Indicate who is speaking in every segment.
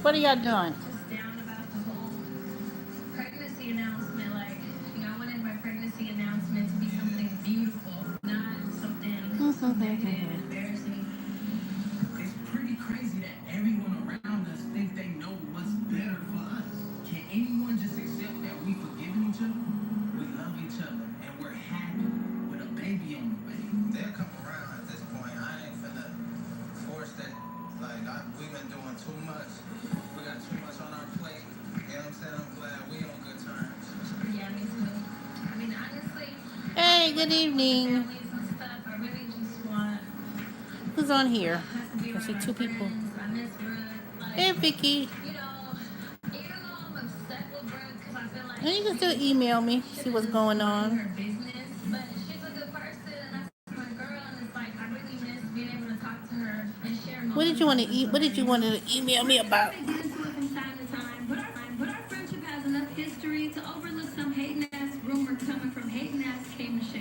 Speaker 1: What are y'all doing?
Speaker 2: Just down about the whole pregnancy announcement. Like, I wanted my pregnancy announcement to be something beautiful, not something so negative and embarrassing.
Speaker 3: It's pretty crazy that everyone around us think they know what's better for us. Can anyone just accept that we forgiven each other? We love each other and we're happy with a baby on the way.
Speaker 4: They'll come around at this point. I ain't finna force that. Like, we've been doing too much. We got too much on our plate. You know what I'm saying? I'm glad we on good terms.
Speaker 2: Yeah, me too. I mean, honestly,
Speaker 1: Hey, good evening.
Speaker 2: families and stuff, I really just want
Speaker 1: Who's on here?
Speaker 2: us to be
Speaker 1: I see
Speaker 2: around
Speaker 1: two
Speaker 2: our
Speaker 1: people.
Speaker 2: friends. I miss Brooke. Like,
Speaker 1: Hey, Vicky.
Speaker 2: even though I'm upset with Brooke because I feel like
Speaker 1: And you can still email me, see what's going on.
Speaker 2: her business, but she's a good person and that's my girl. And it's like I really miss being able to talk to her and share moments.
Speaker 1: What did you want to eat? What did you want to email me about?
Speaker 2: Get into it from time to time, but our friendship has enough history to overlook some hating ass rumor coming from hating ass K Michelle.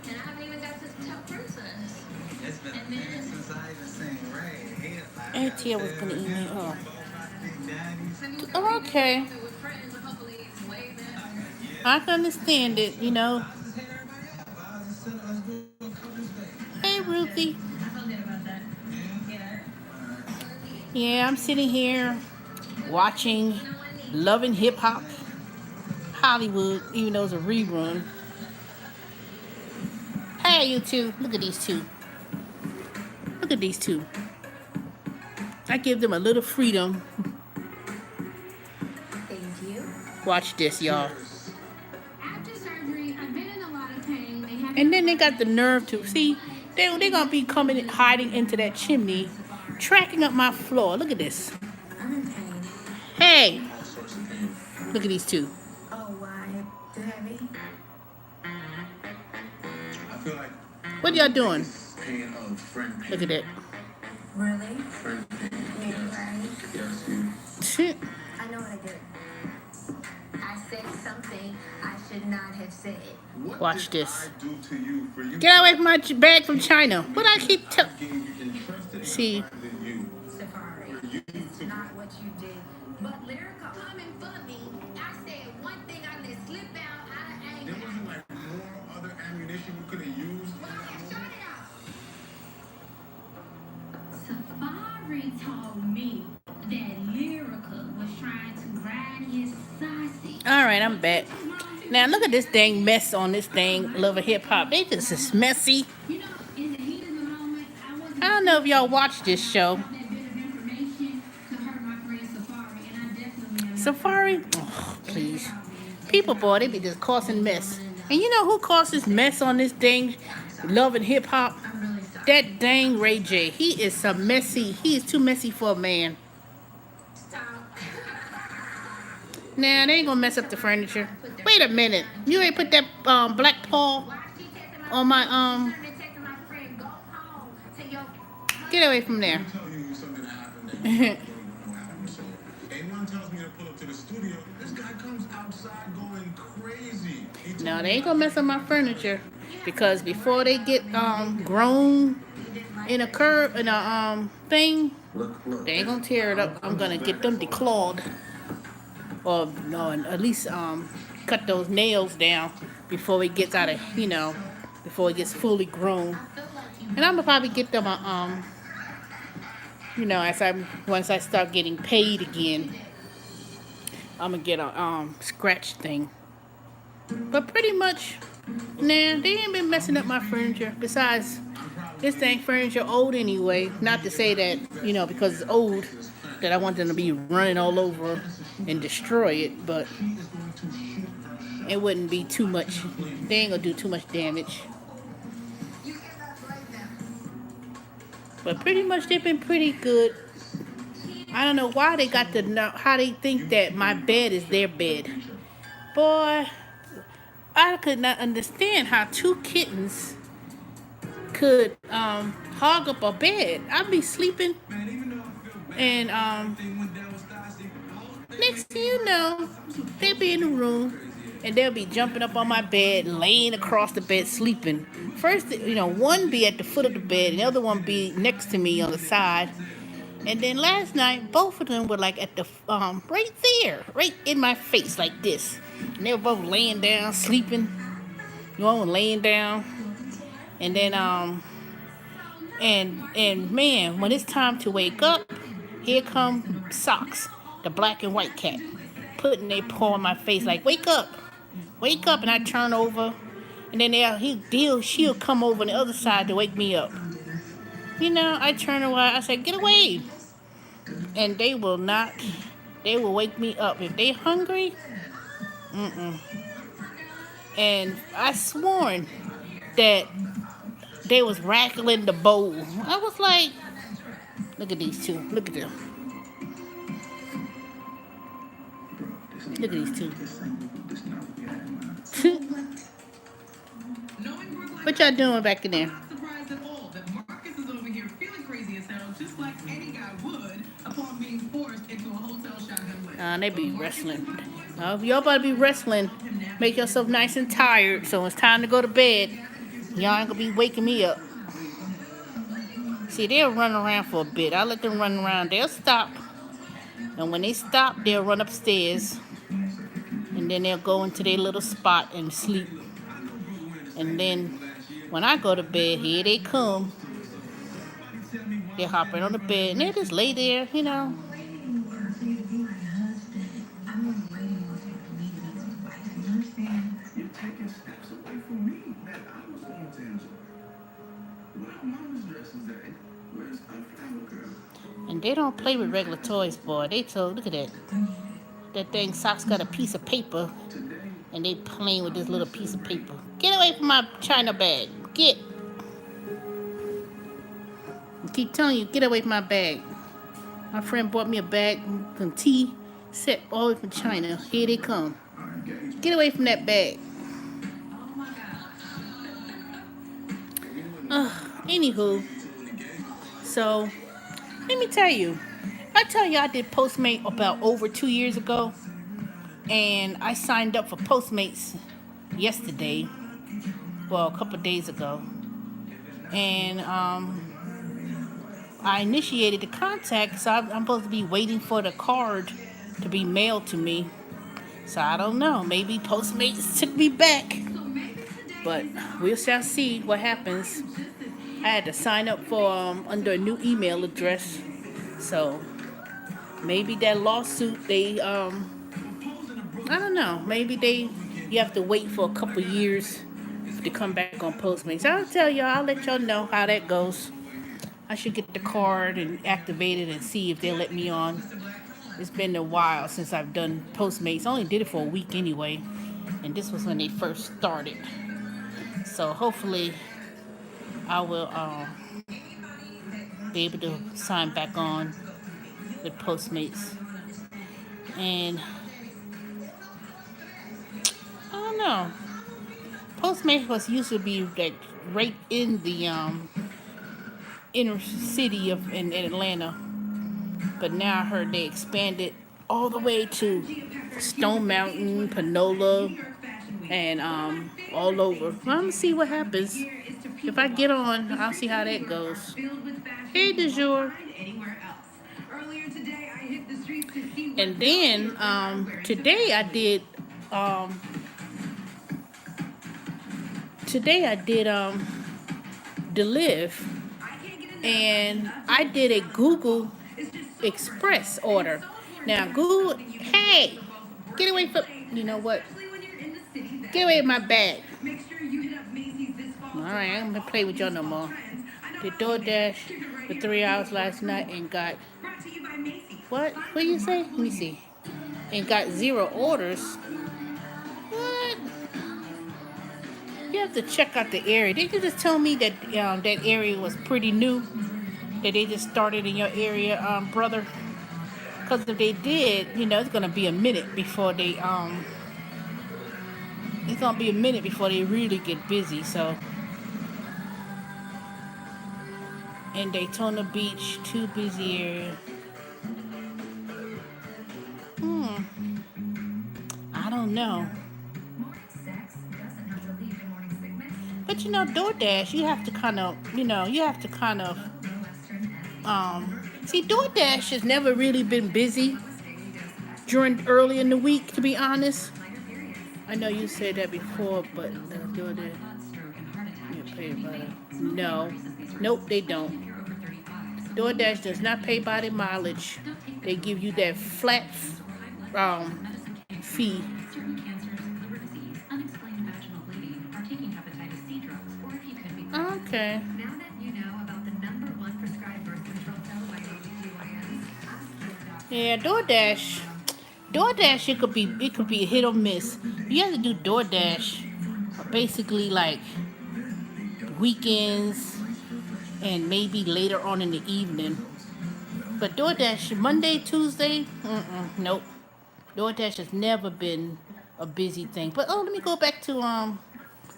Speaker 2: And I haven't even got to tell Princess.
Speaker 4: It's been a minute since I even seen Ray.
Speaker 1: And Tia was going to email. Oh.
Speaker 4: Daddies.
Speaker 1: Oh, okay.
Speaker 2: With friends, hopefully it's way better.
Speaker 1: I can understand it, you know. Hey, Ruthie.
Speaker 2: I feel good about that. Yeah.
Speaker 1: Yeah, I'm sitting here watching Loving Hip Hop Hollywood, even though it's a rerun. Hey, you two. Look at these two. Look at these two. I give them a little freedom.
Speaker 2: Thank you.
Speaker 1: Watch this, y'all.
Speaker 2: After surgery, I've been in a lot of pain.
Speaker 1: And then they got the nerve to see they're gonna be coming hiding into that chimney, tracking up my floor. Look at this.
Speaker 2: I'm in pain.
Speaker 1: Hey, look at these two.
Speaker 2: Oh, why? Too heavy?
Speaker 5: I feel like
Speaker 1: What y'all doing?
Speaker 5: pain of friend pain.
Speaker 1: Look at that.
Speaker 2: Really?
Speaker 5: Friend pain.
Speaker 2: Maybe, right?
Speaker 5: Yes, you.
Speaker 1: Shit.
Speaker 2: I know what I did. I said something I should not have said.
Speaker 5: What
Speaker 1: Watch
Speaker 5: did
Speaker 1: this.
Speaker 5: I do to you for you?
Speaker 1: Get away from my bag from China. What I keep telling?
Speaker 5: Gave you entrusted
Speaker 1: See.
Speaker 5: than you.
Speaker 2: Safari,
Speaker 5: You
Speaker 2: it's
Speaker 5: to
Speaker 2: not what you did. But lyrical coming for me, I said one thing I let slip out of
Speaker 5: There
Speaker 2: anger.
Speaker 5: wasn't like more other ammunition you could have used.
Speaker 2: Well, yeah, shut it out. Safari told me that Lyrica was trying to grind his sausage.
Speaker 1: All right, I'm back. Now look at this dang mess on this thing. Love of Hip Hop. They just is messy.
Speaker 2: You know, in the heat of the moment, I wasn't
Speaker 1: I don't know if y'all watch this show.
Speaker 2: that bit of information to hurt my friend Safari, and I definitely am.
Speaker 1: Safari. Oh, please. People, boy, they be just causing mess. And you know who causes mess on this thing? Love and Hip Hop.
Speaker 2: I'm really sorry.
Speaker 1: That dang Ray J. He is some messy. He is too messy for a man.
Speaker 2: Stop.
Speaker 1: Nah, they ain't gonna mess up the furniture. Wait a minute. You ain't put that black paw
Speaker 2: Why she texting
Speaker 1: on my
Speaker 2: shouldn't have texted my friend, go home to your
Speaker 1: Get away from there.
Speaker 5: I'm telling you something that happened that you don't even know happened. So, anyone tells me to pull up to the studio, this guy comes outside going crazy. He told
Speaker 1: No,
Speaker 5: me
Speaker 1: they ain't gonna mess up my furniture because before they get grown in a thing,
Speaker 5: Look.
Speaker 1: they ain't gonna tear it up. I'm gonna get them declawed, or no, at least cut those nails down before it gets out of before it gets fully grown. And I'm gonna probably get them a once I start getting paid again, I'm gonna get a scratch thing. But pretty much, nah, they ain't been messing up my furniture. Besides, this dang furniture old anyway. Not to say that, because it's old, that I want them to be running all over and destroy it, but it wouldn't be too much. They ain't gonna do too much damage. But pretty much they've been pretty good. I don't know why they got to know how they think that my bed is their bed. Boy, I could not understand how two kittens could hog up a bed. I'd be sleeping and next thing you know, they'll be in the room and they'll be jumping up on my bed, laying across the bed, sleeping. First, one be at the foot of the bed and the other one be next to me on the side. And then last night, both of them were like at the right there, right in my face, like this. And they were both laying down, sleeping. One was laying down, and then and man, when it's time to wake up, here come Socks, the black and white cat, putting their paw on my face like, wake up, and I turn over, and then she'll come over on the other side to wake me up. I turn around, I say, get away, and they will not. They will wake me up if they hungry. And I sworn that they was rattling the bowl. I was like, look at these two. Look at them. Look at these two. What y'all doing back in there?
Speaker 3: Not surprised at all that Marcus is over here feeling crazy as hell, just like any guy would upon being forced into a hotel shotgun wedding.
Speaker 1: They be wrestling. Y'all about to be wrestling. Make yourself nice and tired, so it's time to go to bed. Y'all ain't gonna be waking me up. See, they'll run around for a bit. I let them run around. They'll stop. And when they stop, they'll run upstairs. And then they'll go into their little spot and sleep. And then when I go to bed, here they come. They're hopping on the bed. And they just lay there,
Speaker 5: You're taking steps away from me that I was going to enjoy. Well, mama's dress is that. Where's our flower girl?
Speaker 1: And they don't play with regular toys, boy. Look at that. That thing, Socks got a piece of paper. And they playing with this little piece of paper. Get away from my China bag. Get. I keep telling you, get away from my bag. My friend bought me a bag, some tea, set all the way from China. Here they come. Get away from that bag. Anywho, so let me tell you. I tell you, I did Postmate about over 2 years ago, and I signed up for Postmates yesterday, well, a couple of days ago, and I initiated the contact, so I'm supposed to be waiting for the card to be mailed to me. So I don't know, maybe Postmates took me back, but we shall see what happens. I had to sign up for under a new email address, so maybe that lawsuit, I don't know, you have to wait for a couple years to come back on Postmates. I'll let y'all know how that goes. I should get the card and activate it and see if they'll let me on. It's been a while since I've done Postmates. I only did it for a week anyway, and this was when they first started. So hopefully I will be able to sign back on with Postmates. And I don't know. Postmates was used to be like right in the inner city in Atlanta, but now I heard they expanded all the way to Stone Mountain, Panola, and all over. Well, I'm gonna see what happens. If I get on, I'll see how that goes. Hey, du jour. And then today I did Deliv, and I did a Google Express order. Now Google, hey, get away from, you know what? Get away with my bag. Alright, I'm gonna play with y'all no more. Did DoorDash for 3 hours last night and got, what do you say? Let me see. And got 0 orders. What? You have to check out the area. They just told me that that area was pretty new. That they just started in your area, brother. Because if they did, it's gonna be a minute before they really get busy. So in Daytona Beach, too busy area. I don't know. But DoorDash, you have to kind of See, DoorDash has never really been busy during early in the week, to be honest. I know you said that before, but DoorDash, you pay by the, no, nope, they don't. DoorDash does not pay by the mileage. They give you that flat um, fee. Okay. Yeah, DoorDash. DoorDash, it could be a hit or miss. You have to do DoorDash basically like weekends and maybe later on in the evening. But DoorDash Monday, Tuesday, nope. DoorDash has never been a busy thing. But let me go back to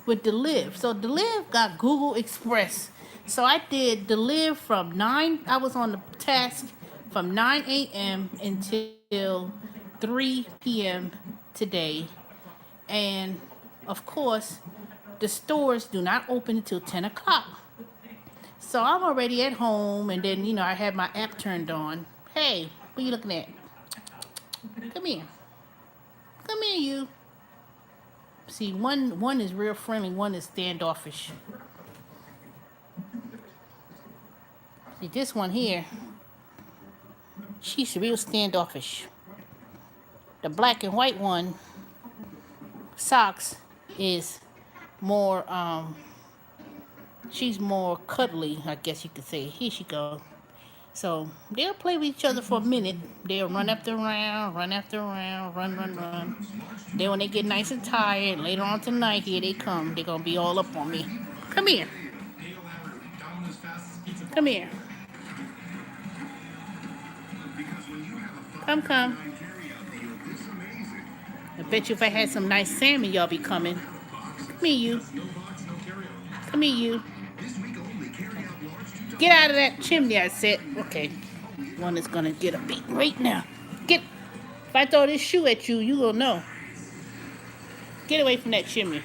Speaker 1: with Deliv. So Deliv got Google Express. So I did Deliv from 9. I was on the task from 9 a.m. until 3 p.m. today. And of course, the stores do not open until 10 o'clock. So I'm already at home, and then I had my app turned on. Hey, what are you looking at? Come here. Come here, you. See, one is real friendly, one is standoffish. See, this one here, she's real standoffish. The black and white one, Socks, is more, she's more cuddly, I guess you could say. Here she go. So they'll play with each other for a minute. They'll run after round, run after round, run. Then when they get nice and tired, later on tonight, here they come. They're gonna be all up on me. Come here. Come here. Come. I bet you if I had some nice salmon, y'all be coming. Come here, you. Come here, you. Get out of that chimney, I said. Okay. One is gonna get a beat right now. Get. If I throw this shoe at you, you will know. Get away from that chimney.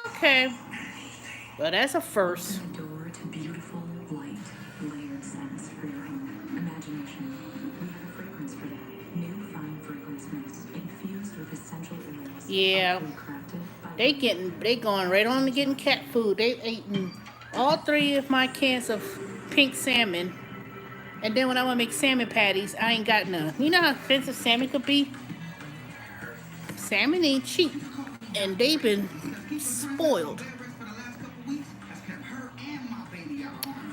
Speaker 1: Okay. Well, that's a first.
Speaker 2: Door to beautiful, light, layered scents for your home. Imagination. We have a fragrance for that. New fine fragrance mix infused with essential oils.
Speaker 1: Yeah. They going right on to getting cat food. They eating all 3 of my cans of pink salmon. And then when I want to make salmon patties, I ain't got none. You know how expensive salmon could be? Salmon ain't cheap. And they've been spoiled.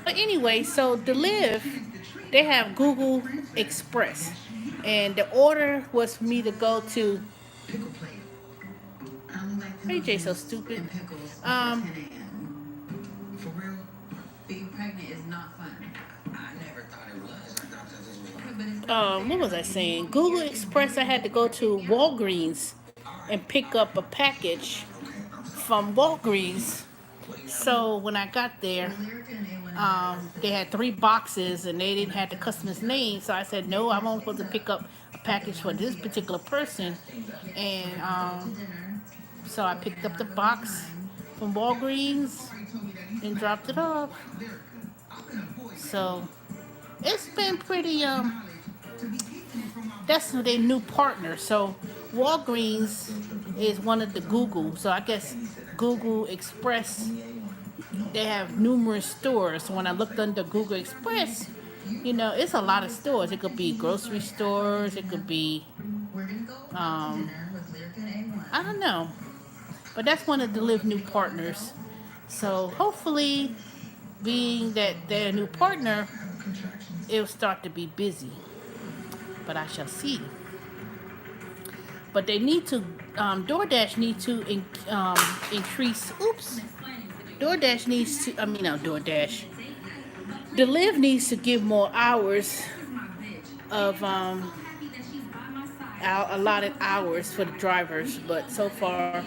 Speaker 1: But anyway, so Deliv, they have Google Express. And the order was for me to go to... Hey, Jay, so stupid.
Speaker 6: For real, being pregnant is not fun.
Speaker 4: I never thought it was. I thought that this was.
Speaker 1: What was I saying? Google Express, I had to go to Walgreens and pick up a package from Walgreens. So when I got there, they had 3 boxes and they didn't have the customer's name. So I said, no, I'm only supposed to pick up a package for this particular person. And so I picked up the box from Walgreens and dropped it off. So it's been pretty, that's their new partner. So Walgreens is one of the Google. So I guess Google Express, they have numerous stores. So when I looked under Google Express, it's a lot of stores. It could be grocery stores. It could be, I don't know. But that's one of the Live new partners. So hopefully, being that they're a new partner, it'll start to be busy. But I shall see. But they need to, DoorDash need to increase, DoorDash needs to, DoorDash. Deliv needs to give more hours of, allotted hours for the drivers. But so far,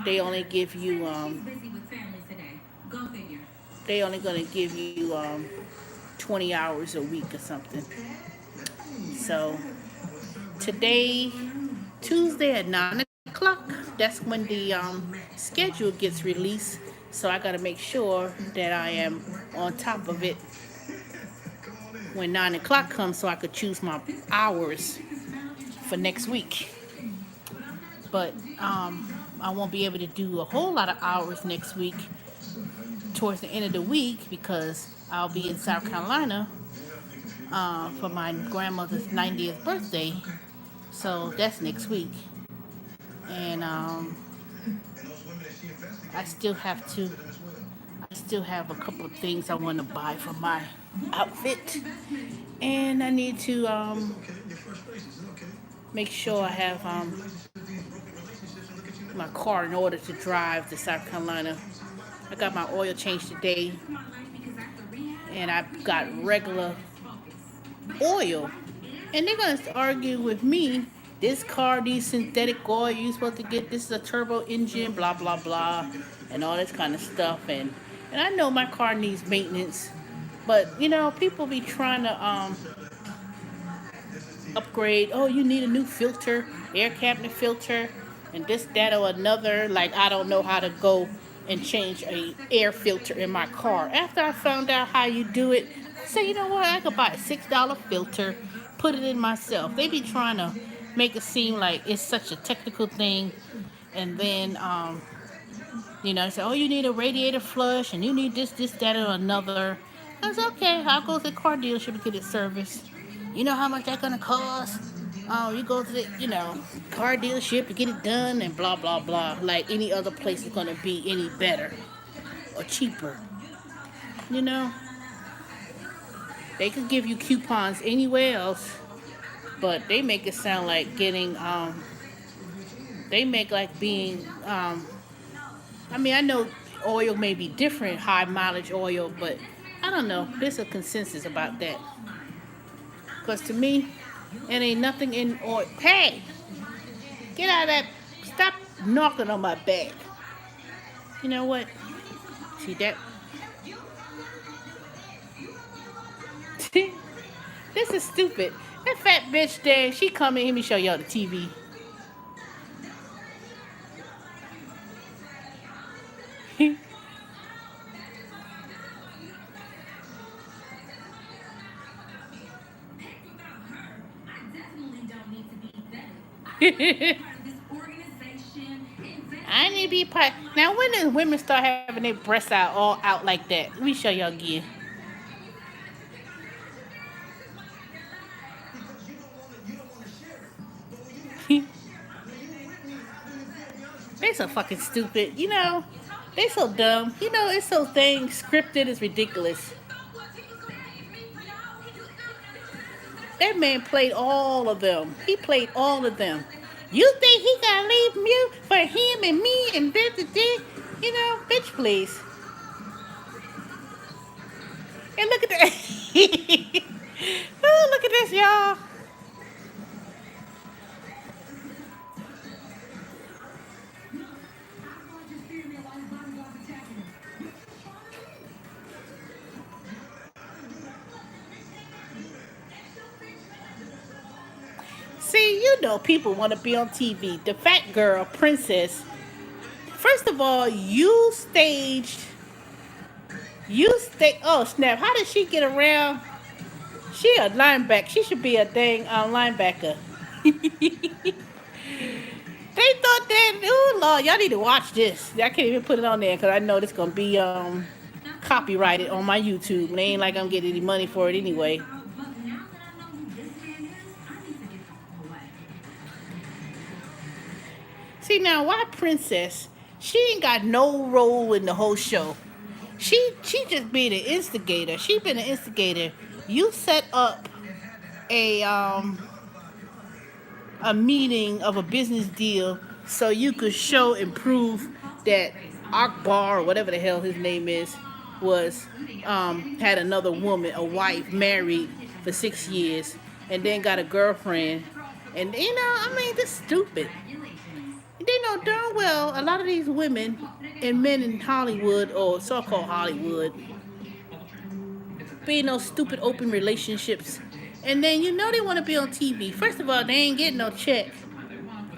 Speaker 1: they only give you, they only gonna give you 20 hours a week or something. So today, Tuesday at 9 o'clock, that's when the schedule gets released. So I got to make sure that I am on top of it when 9 o'clock comes so I could choose my hours for next week. But I won't be able to do a whole lot of hours next week towards the end of the week because I'll be in South Carolina for my grandmother's 90th birthday. So that's next week. And I still have to, I still have a couple of things I want to buy for my outfit. And I need to make sure I have my car in order to drive to South Carolina. I got my oil changed today, and I got regular oil. And they're gonna argue with me. This car needs synthetic oil. You're supposed to get this is a turbo engine, blah blah blah, and all this kind of stuff. And I know my car needs maintenance, but you know people be trying to upgrade. Oh, you need a new filter, air cabinet filter, and this, that, or another. Like I don't know how to go and change a air filter in my car. After I found out how you do it, I said, you know what? I could buy a $6 filter, put it in myself. They be trying to make it seem like it's such a technical thing, and then say, oh, you need a radiator flush, and you need this, that, or another. I was okay. I'll go to the car dealership and get it serviced. You know how much that's gonna cost? Oh, you go to the, car dealership to get it done and blah, blah, blah. Like any other place is gonna be any better or cheaper. You know? They could give you coupons anywhere else, but they make it sound like getting, they make like being, I know oil may be different, high mileage oil, but I don't know. There's a consensus about that. Because to me, it ain't nothing in oil. Hey! Get out of that. Stop knocking on my back. You know what? See that? This is stupid. That fat bitch there, she come in, let me show y'all the TV. I need to be part. Now, when do women start having their breasts out all out like that? Let me show y'all again. They so fucking stupid. They so dumb. It's so thing scripted is ridiculous. That man played all of them. He played all of them. You think he gotta leave you for him and me and this? Bitch, please. And look at that. Oh, look at this, y'all. See, people want to be on TV. The fat girl, Princess. First of all, oh, snap. How did she get around? She a linebacker. She should be a dang linebacker. They thought that, oh, Lord, y'all need to watch this. I can't even put it on there because I know this going to be copyrighted on my YouTube. And it ain't like I'm getting any money for it anyway. See, now, why Princess? She ain't got no role in the whole show. She just been an instigator. She been an instigator. You set up a meeting of a business deal so you could show and prove that Akbar, or whatever the hell his name is, was had another woman, a wife, married for 6 years, and then got a girlfriend. And this is stupid. They know darn well a lot of these women and men in Hollywood, or so-called Hollywood, be in those stupid open relationships. And then they want to be on TV. First of all, they ain't getting no check.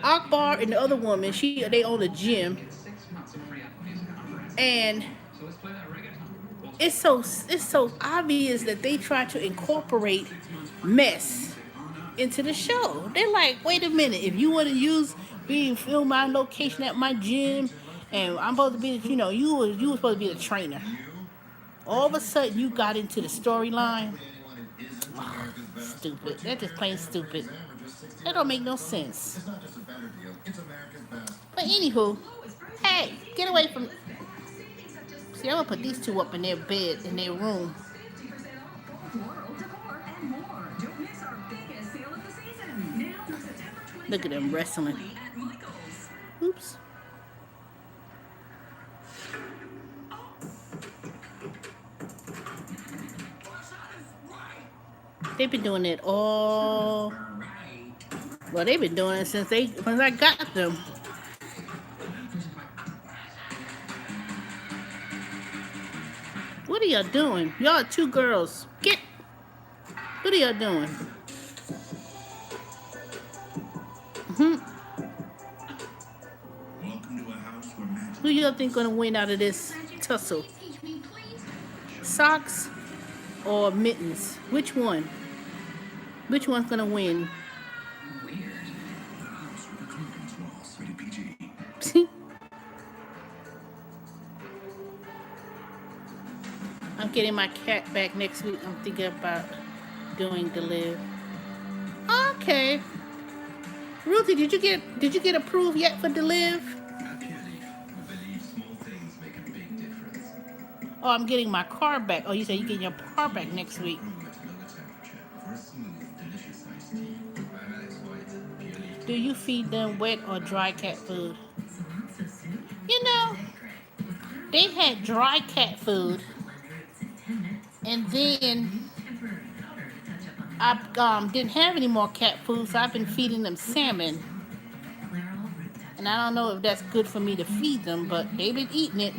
Speaker 1: Akbar and the other woman, they own a gym, and it's so obvious that they try to incorporate mess into the show. They're like, wait a minute, if you want to film my location at my gym, and I'm supposed to be, you were supposed to be the trainer. All of a sudden, you got into the storyline. Oh, stupid. That's just plain stupid. That don't make no sense. But anywho, hey, get away from. See, I'm gonna put these two up in their bed in their room. Look at them wrestling. Oops. They've been doing it all. Well, they've been doing it since I got them. What are y'all doing? Y'all are two girls. What are y'all doing? Who y'all think gonna win out of this tussle? Socks or mittens? Which one? Which one's gonna win? I'm getting my cat back next week. I'm thinking about doing the live. Okay. Ruthie, did you get approved yet for the live? Oh, I'm getting my car back. Oh, you said you're getting your car back next week. Do you feed them wet or dry cat food? You know, they had dry cat food, and then I didn't have any more cat food, so I've been feeding them salmon. And I don't know if that's good for me to feed them, but they've been eating it.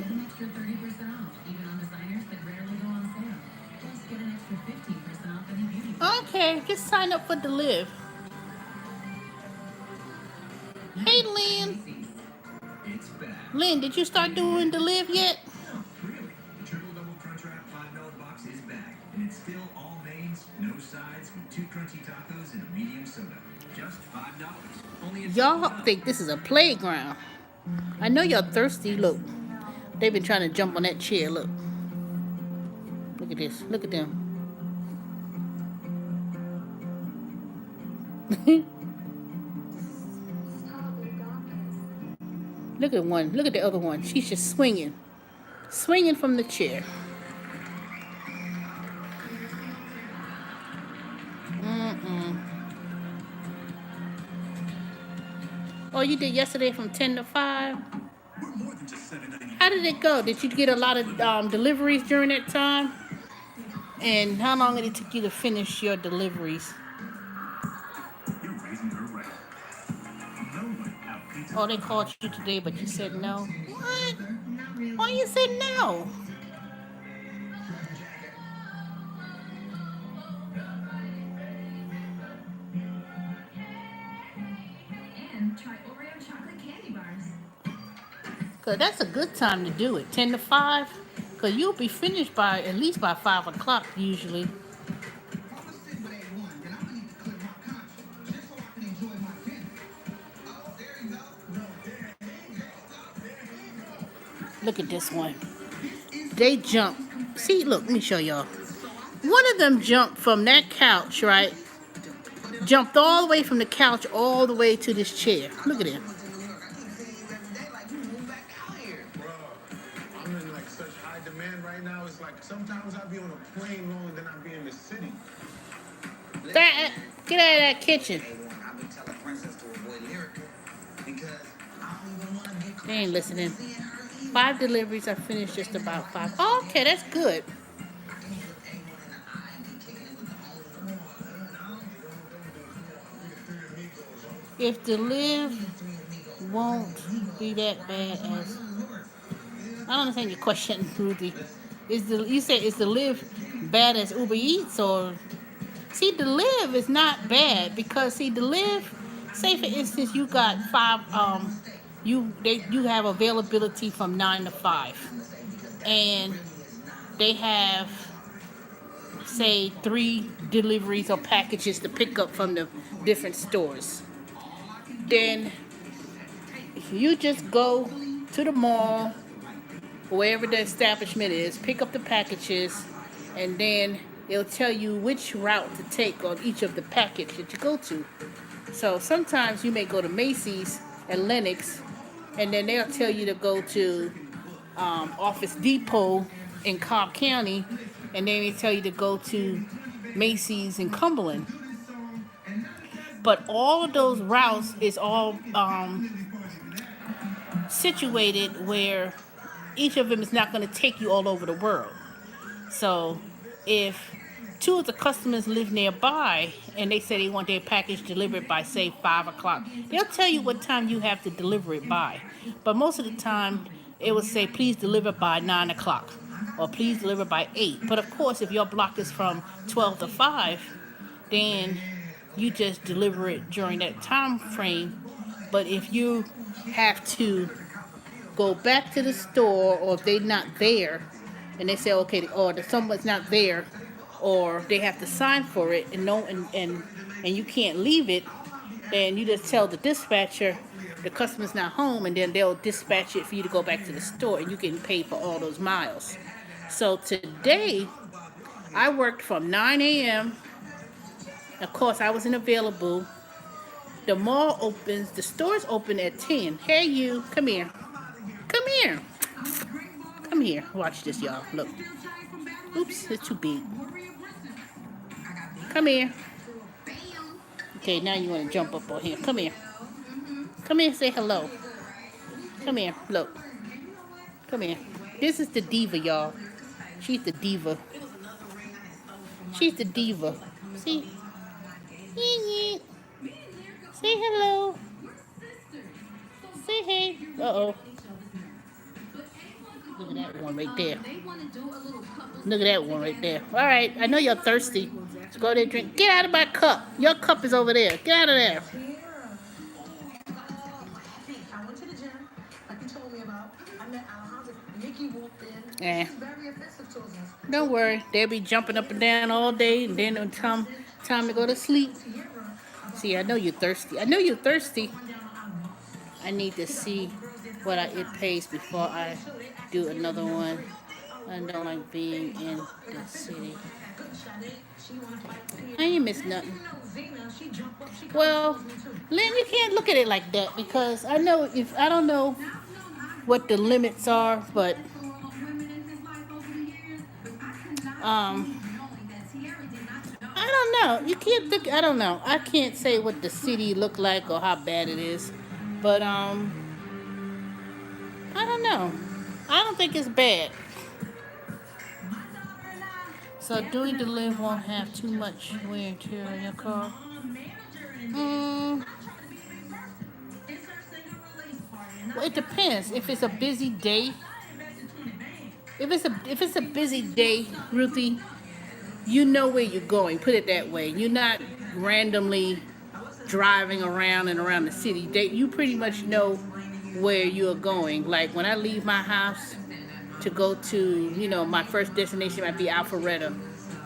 Speaker 1: Okay, just sign up for the live. Hey, Lynn. Lynn, did you start doing the live yet?
Speaker 7: Triple double crunch wrap $5 box is back, and it's still all mains, no sides, with 2 crunchy tacos and a medium soda. Just $5.
Speaker 1: Y'all think this is a playground? I know y'all thirsty. Look, they've been trying to jump on that chair. Look at this. Look at them. Look at one. Look at the other one. She's just swinging from the chair. Oh, you did yesterday from 10 to 5? How did it go? Did you get a lot of deliveries during that time? And how long did it take you to finish your deliveries? Oh, they called you today, but you said no. What? Why you said no?
Speaker 2: And try Oreo chocolate candy bars.
Speaker 1: Cause that's a good time to do it, 10 to 5. Cause you'll be finished at least by 5 o'clock usually. Look at this one. They jump. See, look, let me show y'all. One of them jumped from that couch, right? Jumped all the way from the couch all the way to this chair. Look at him.
Speaker 5: I'm in like such high demand right now. It's like sometimes I'll be on a plane longer than I'll be in the city.
Speaker 1: Get out of that kitchen. They ain't listening. 5 deliveries. I finished just about 5. Oh, okay, that's good. If the live won't be that bad as... I don't understand your question, Ruthie. You say is the live bad as Uber Eats or... See, the live is not bad because, see, the live say for instance you got five you have availability from 9 to 5, and they have say 3 deliveries or packages to pick up from the different stores. Then you just go to the mall, wherever the establishment is, pick up the packages, and then it'll tell you which route to take on each of the package that you go to. So sometimes you may go to Macy's and Lenox, and then they'll tell you to go to Office Depot in Cobb County, and then they tell you to go to Macy's in Cumberland. But all of those routes is all situated where each of them is not going to take you all over the world. So if two of the customers live nearby and they say they want their package delivered by say 5 o'clock, they'll tell you what time you have to deliver it by. But most of the time it will say please deliver by 9 o'clock or please deliver by 8. But of course if your block is from 12 to 5, then you just deliver it during that time frame. But if you have to go back to the store, or if they're not there and they say okay, or someone's not there, or they have to sign for it and no and you can't leave it, then you just tell the dispatcher the customer's not home, and then they'll dispatch it for you to go back to the store, and you get paid for all those miles. So today I worked from 9 a.m. Of course I wasn't available. The mall opens, the stores open at 10. Hey you, come here. Come here. Come here. Watch this, y'all. Look. Oops, it's too big. Come here. Okay, now you want to jump up on here. Come here. Come here and say hello. Come here. Look. Come here. This is the diva, y'all. She's the diva. She's the diva. See? Say hello. Say hey. Uh-oh. Look at that one right there. Look at that one right there. All right, I know you're thirsty. Let's go there and drink. Get out of my cup. Your cup is over there. Get out of there. Yeah. Don't worry. They'll be jumping up and down all day, and then when time to go to sleep. See, I know you're thirsty. I know you're thirsty. I need to see what it pays before I do another one. I don't like being in the city. I ain't miss nothing. Well, Lynn, you can't look at it like that, because I don't know what the limits are, but I don't know. You can't look. I don't know. I can't say what the city look like or how bad it is, but I don't know. I don't think it's bad. So doing the live won't have too much wear and tear on your car. Well, it depends. If it's a busy day, if it's a busy day, Ruthie, you know where you're going. Put it that way. You're not randomly driving around and around the city. You pretty much know where you're going. Like when I leave my house to go to, my first destination might be Alpharetta,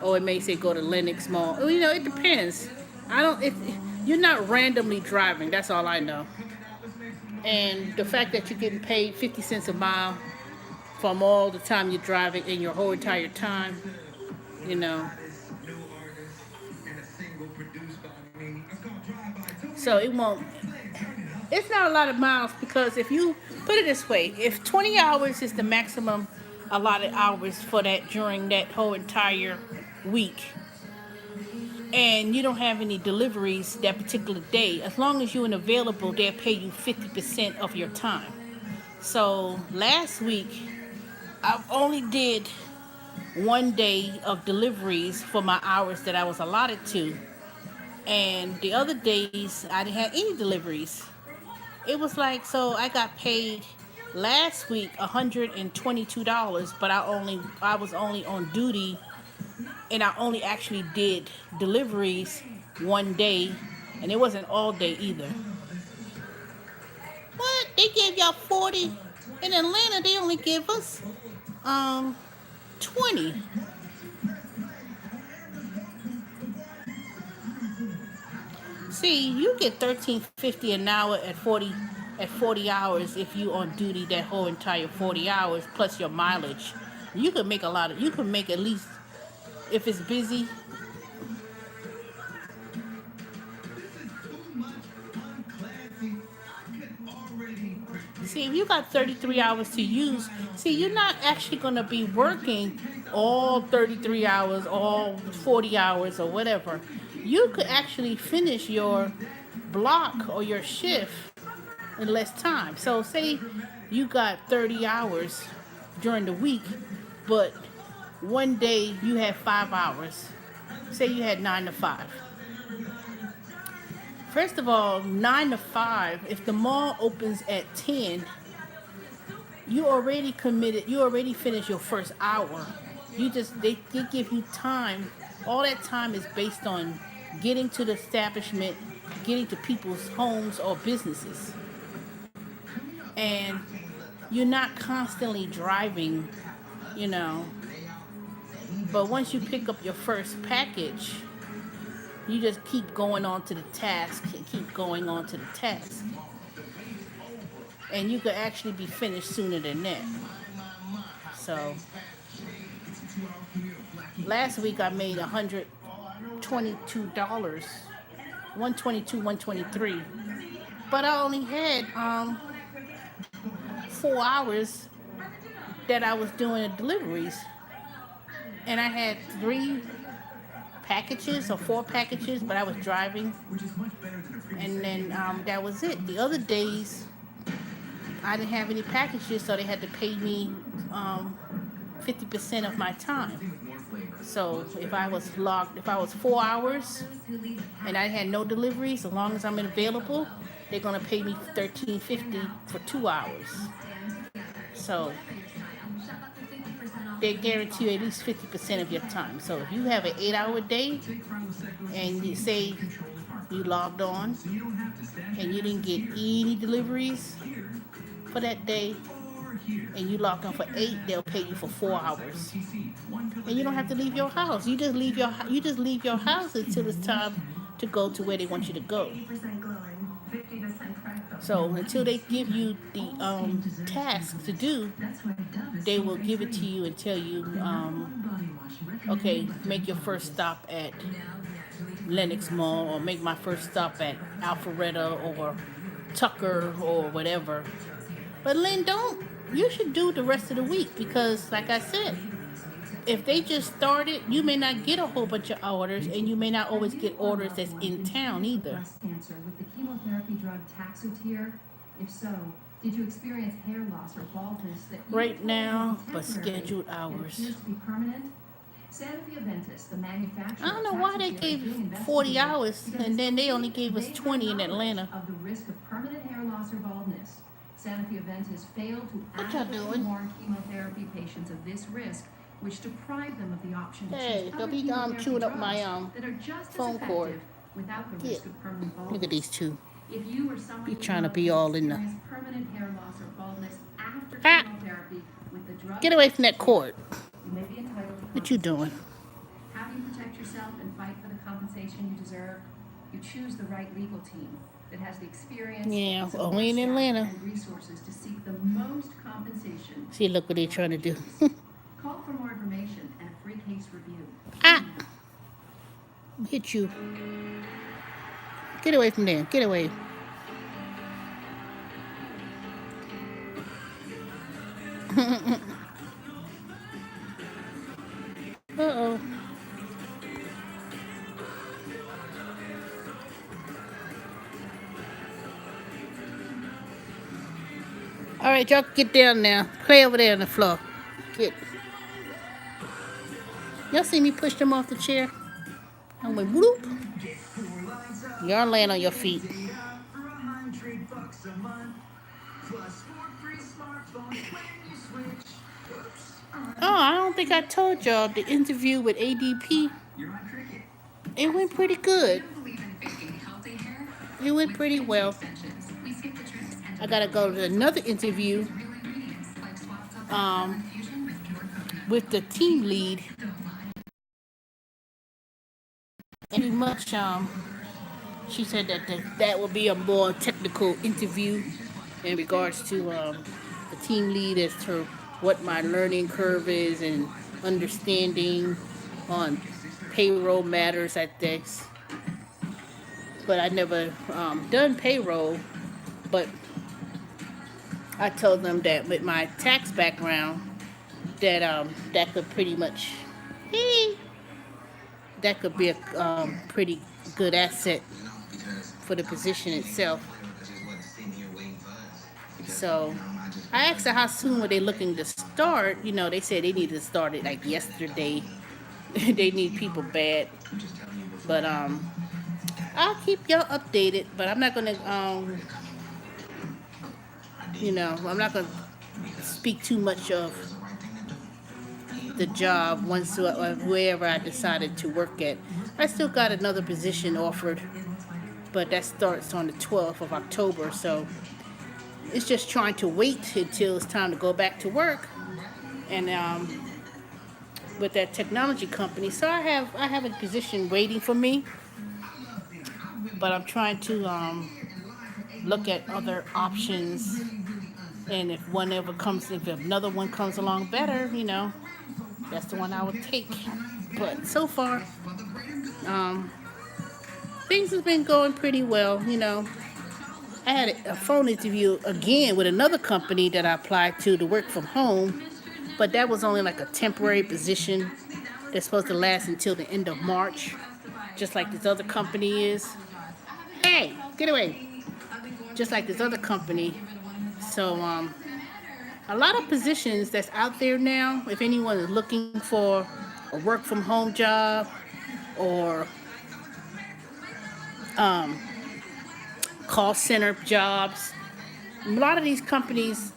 Speaker 1: or it may say go to Lenox Mall. It depends. You're not randomly driving. That's all I know. And the fact that you're getting paid 50 cents a mile from all the time you're driving in your whole entire time, So it's not a lot of miles, because if you put it this way, if 20 hours is the maximum allotted hours for that during that whole entire week, and you don't have any deliveries that particular day, as long as you're available, they'll pay you 50% of your time. So last week, I only did 1 day of deliveries for my hours that I was allotted to. And the other days, I didn't have any deliveries. It was like, so I got paid last week $122, but I was only on duty, and I only actually did deliveries 1 day, And it wasn't all day either. What? They gave y'all 40? In Atlanta, they only give us 20. See, you get $13.50 an hour at 40 hours if you on duty that whole entire 40 hours plus your mileage. You could make a lot of. You could make at least if it's busy. See, if you got 33 hours to use, see, you're not actually going to be working all 33 hours, all 40 hours, or whatever. You could actually finish your block or your shift in less time. So, say you got 30 hours during the week, but one day you had 5 hours. Say you had 9 to 5. First of all, 9 to 5, if the mall opens at 10, you already committed, you already finished your first hour. They give you time. All that time is based on getting to the establishment, getting to people's homes or businesses. And you're not constantly driving, you know. But once you pick up your first package, you just keep going on to the task and keep going on to the task. And you could actually be finished sooner than that. So, last week I made $122, 122, 123. But I only had 4 hours that I was doing the deliveries. And I had 3 packages or 4 packages, but I was driving. And then that was it. The other days, I didn't have any packages, so they had to pay me 50% of my time. So if I was 4 hours and I had no deliveries, as long as I'm available, they're gonna pay me $13.50 for 2 hours. So they guarantee you at least 50% of your time. So if you have an 8-hour day and you say you logged on and you didn't get any deliveries for that day, and you logged on for 8, they'll pay you for 4 hours. And you don't have to leave your house. You just leave your house until it's time to go to where they want you to go. So until they give you the task to do, they will give it to you and tell you, okay, make your first stop at Lenox Mall, or make my first stop at Alpharetta or Tucker or whatever. But Lynn, you should do the rest of the week, because like I said, if they just started, you may not get a whole bunch of orders, and you may not always get orders that's in town either.
Speaker 2: Breast cancer with the chemotherapy drug Taxotere? If so, did you experience hair loss or baldness that
Speaker 1: right now, but scheduled hours?
Speaker 2: Appears to be permanent? Sanofi Aventis, the manufacturer,
Speaker 1: I don't know why they gave 40 hours and then they only gave us 20 in Atlanta.
Speaker 2: Of the risk of permanent hair loss or baldness. Sanofi Aventis failed to
Speaker 1: What y'all
Speaker 2: adequately
Speaker 1: doing?
Speaker 2: warn chemotherapy patients of this risk, which deprive them of the option to
Speaker 1: Hey,
Speaker 2: choose
Speaker 1: don't
Speaker 2: other
Speaker 1: be
Speaker 2: chemotherapy
Speaker 1: chewing up my
Speaker 2: drugs that are just as
Speaker 1: phone cord.
Speaker 2: effective without the risk of permanent baldness.
Speaker 1: Look at these two.
Speaker 2: If you or someone
Speaker 1: Be
Speaker 2: you
Speaker 1: trying to
Speaker 2: know
Speaker 1: be
Speaker 2: has
Speaker 1: all in the.
Speaker 2: experienced permanent hair loss or baldness after
Speaker 1: Ah!
Speaker 2: chemotherapy with the drug,
Speaker 1: Get away from that cord.
Speaker 2: you may be entitled to
Speaker 1: What you doing?
Speaker 2: How do you protect yourself and fight for the compensation you deserve? You choose the right legal team that has the experience,
Speaker 1: Yeah,
Speaker 2: support
Speaker 1: only in
Speaker 2: staff,
Speaker 1: Atlanta.
Speaker 2: and resources to seek the most compensation.
Speaker 1: See, look what they're trying to do.
Speaker 2: Call for more information and a free case review.
Speaker 1: Ah! Hit you. Get away from there. Get away. Uh-oh. All right, y'all get down now. Play over there on the floor. Get. Y'all see me push them off the chair? I went whoop. Y'all laying on your feet. Oh, I don't think I told y'all the interview with ADP. It went pretty good. It went pretty well. I gotta go to another interview um, with the team lead. Pretty much, she said that that will be a more technical interview in regards to the team lead as to what my learning curve is and understanding on payroll matters at this. But I never done payroll. But I told them that with my tax background, that that could pretty much, that could be a pretty good asset for the position itself. So I asked her how soon were they looking to start. You know, they said they needed to start it like yesterday. They need people bad. But I'll keep y'all updated. But I'm not gonna I'm not gonna speak too much of the job once wherever I decided to work at. I still got another position offered, but that starts on the 12th of October. So it's just trying to wait until it's time to go back to work, and with that technology company. So I have a position waiting for me, but I'm trying to look at other options. And if another one comes along better, that's the one I would take. But so far, um, things have been going pretty well. I had a phone interview again with another company that I applied to work from home, but that was only like a temporary position that's supposed to last until the end of March, just like this other company is. Hey, get away! Just like this other company. So a lot of positions that's out there now. If anyone is looking for a work from home job or call center jobs, a lot of these companies,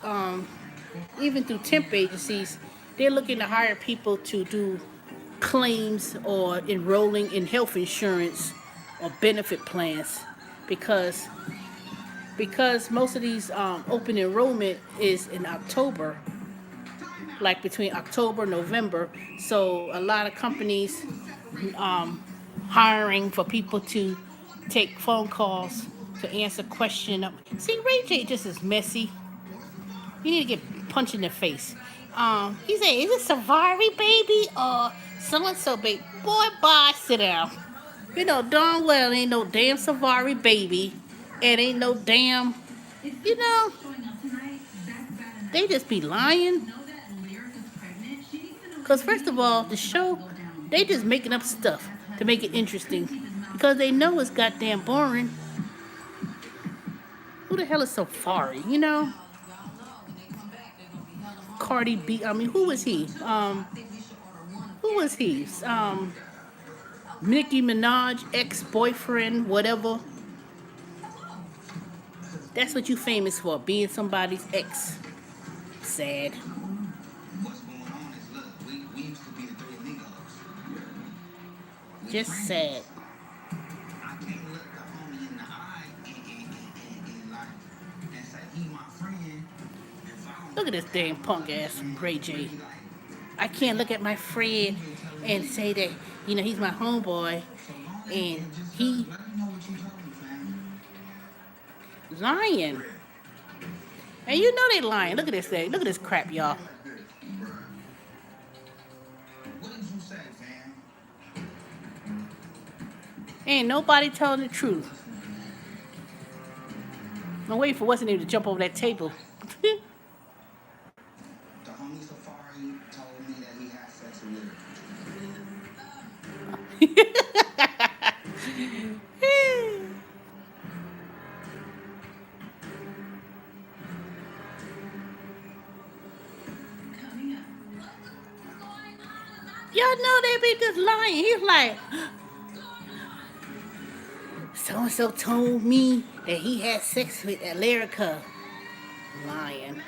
Speaker 1: even through temp agencies, they're looking to hire people to do claims or enrolling in health insurance or benefit plans, because most of these open enrollment is in October, like between October and November. So a lot of companies hiring for people to take phone calls to answer questions. See, Ray J just is messy. You need to get punched in the face. He said, "Is it Safari baby or so and so baby?" Boy, bye, sit down. You know darn well ain't no damn Safari baby, and ain't no damn. You know, they just be lying. Cause first of all, the show, they just making up stuff to make it interesting, because they know it's goddamn boring. Who the hell is Safari? Cardi B. I mean, who was he? Who was he? Nicki Minaj ex-boyfriend, whatever. That's what you famous for, being somebody's ex. Sad.
Speaker 4: What's going on is, look, we used to be the three amigos.
Speaker 1: Just sad.
Speaker 4: I can't look the homie in the eye and like and say he my friend. If I don't
Speaker 1: Look at this damn punk ass Ray J. I can't look at my friend and say that, he's my homeboy, and he
Speaker 4: let me know what you told me, fam.
Speaker 1: lying. And you know they lying. Look at this thing. Look at this crap, y'all.
Speaker 4: What did you say, fam?
Speaker 1: Ain't nobody telling the truth. I'm waiting for what's the name to jump over that table.
Speaker 4: The homie Safari told me that he had sex with
Speaker 1: Y'all know they be just lying. He's like, so and so told me that he had sex with Alerica. Lying.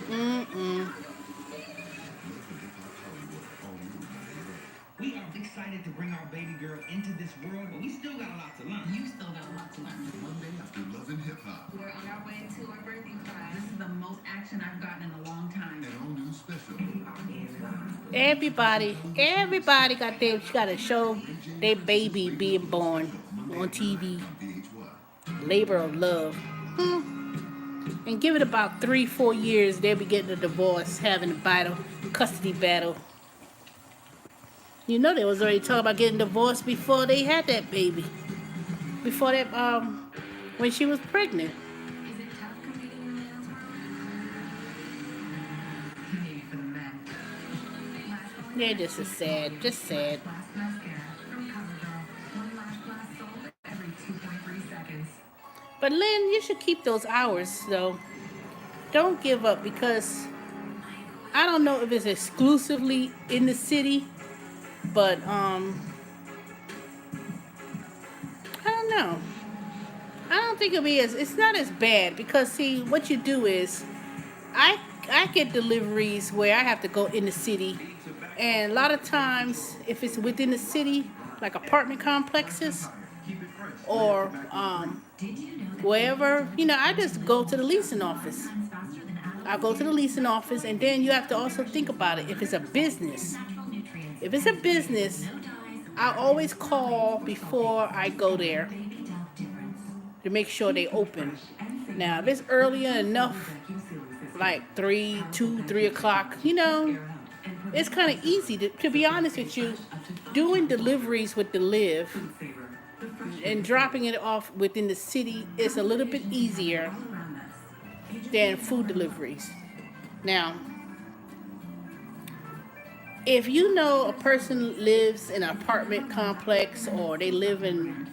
Speaker 1: Mm-mm.
Speaker 7: We have exciting
Speaker 3: excited to bring our baby girl into this world, but we still got a lot to learn.
Speaker 6: You still got a lot to learn.
Speaker 5: Monday after Love and Hip Hop.
Speaker 6: We're on our way to our birthing class. This is the most action I've gotten in a long time.
Speaker 5: An all new special.
Speaker 1: Everybody got to show their baby being born on TV. Labor of love. And give it about 3-4 years, they'll be getting a divorce, having a battle, custody battle. You know they was already talking about getting divorced before they had that baby. Before that, when she was pregnant.
Speaker 6: Is it tough competing in the men's world? Maybe for the men.
Speaker 1: Yeah, this is sad, just sad.
Speaker 6: Last mascara from CoverGirl. One lash blast sold every 2.3 seconds.
Speaker 1: But Lynn, you should keep those hours though. Don't give up, because I don't know if it's exclusively in the city, but I don't know. I don't think it's not as bad, because see, what you do is I get deliveries where I have to go in the city, and a lot of times if it's within the city, like apartment complexes or wherever, I just go to the leasing office. I go to the leasing office, and then you have to also think about it. If it's a business, I always call before I go there to make sure they open. Now, if it's earlier enough, like 2, 3 o'clock, it's kind of easy to be honest with you. Doing deliveries with the Live and dropping it off within the city is a little bit easier than food deliveries. Now, if you know a person lives in an apartment complex, or they live in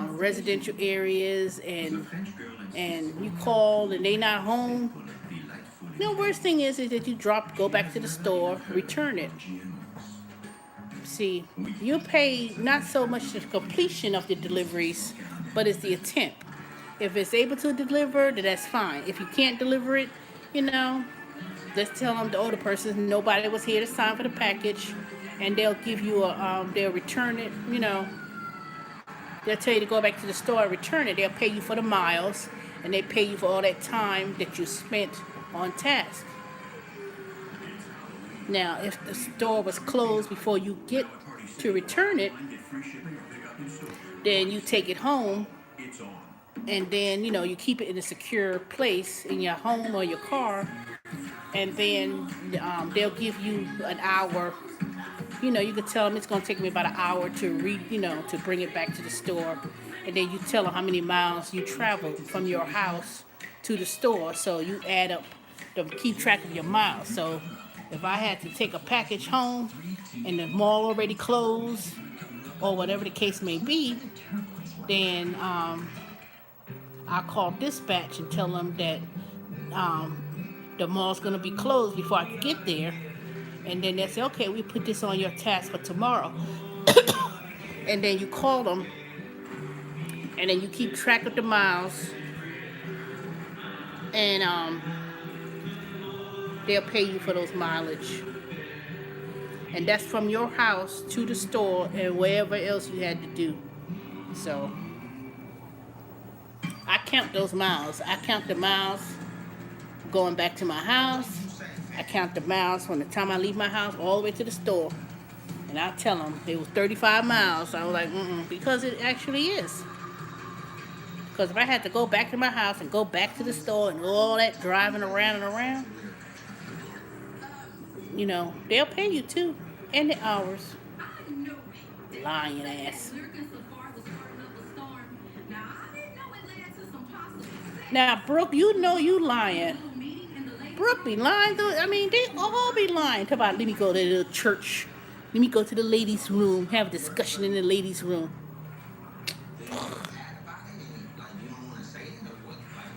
Speaker 1: residential areas, and you call and they not home, the worst thing is that you go back to the store, return it. See, you pay not so much the completion of the deliveries, but it's the attempt. If it's able to deliver, then that's fine. If you can't deliver it, let's tell them, the older person, nobody was here to sign for the package, and they'll give you they'll return it, They'll tell you to go back to the store and return it. They'll pay you for the miles, and they pay you for all that time that you spent on task. Now, if the store was closed before you get to return it, then you take it home, and then, you keep it in a secure place in your home or your car, and then they'll give you an hour. You can tell them it's going to take me about an hour to to bring it back to the store, and then you tell them how many miles you traveled from your house to the store, so you add up to keep track of your miles. So if I had to take a package home and the mall already closed, or whatever the case may be, then I'll call dispatch and tell them that the mall's going to be closed before I can get there. And then they say, okay, we put this on your task for tomorrow. And then you call them, and then you keep track of the miles, and they'll pay you for those mileage. And that's from your house to the store and wherever else you had to do. So I count those miles. I count the miles going back to my house. I count the miles from the time I leave my house all the way to the store. And I tell them it was 35 miles. I was like, because it actually is. Because if I had to go back to my house and go back to the store and all that driving around and around, they'll pay you too. And the hours. Lying ass. Now, Brooke, you lying. Brooke be lying though. I mean, they all be lying. Talk about, let me go to the church. Let me go to the ladies' room. Have a discussion in the ladies' room.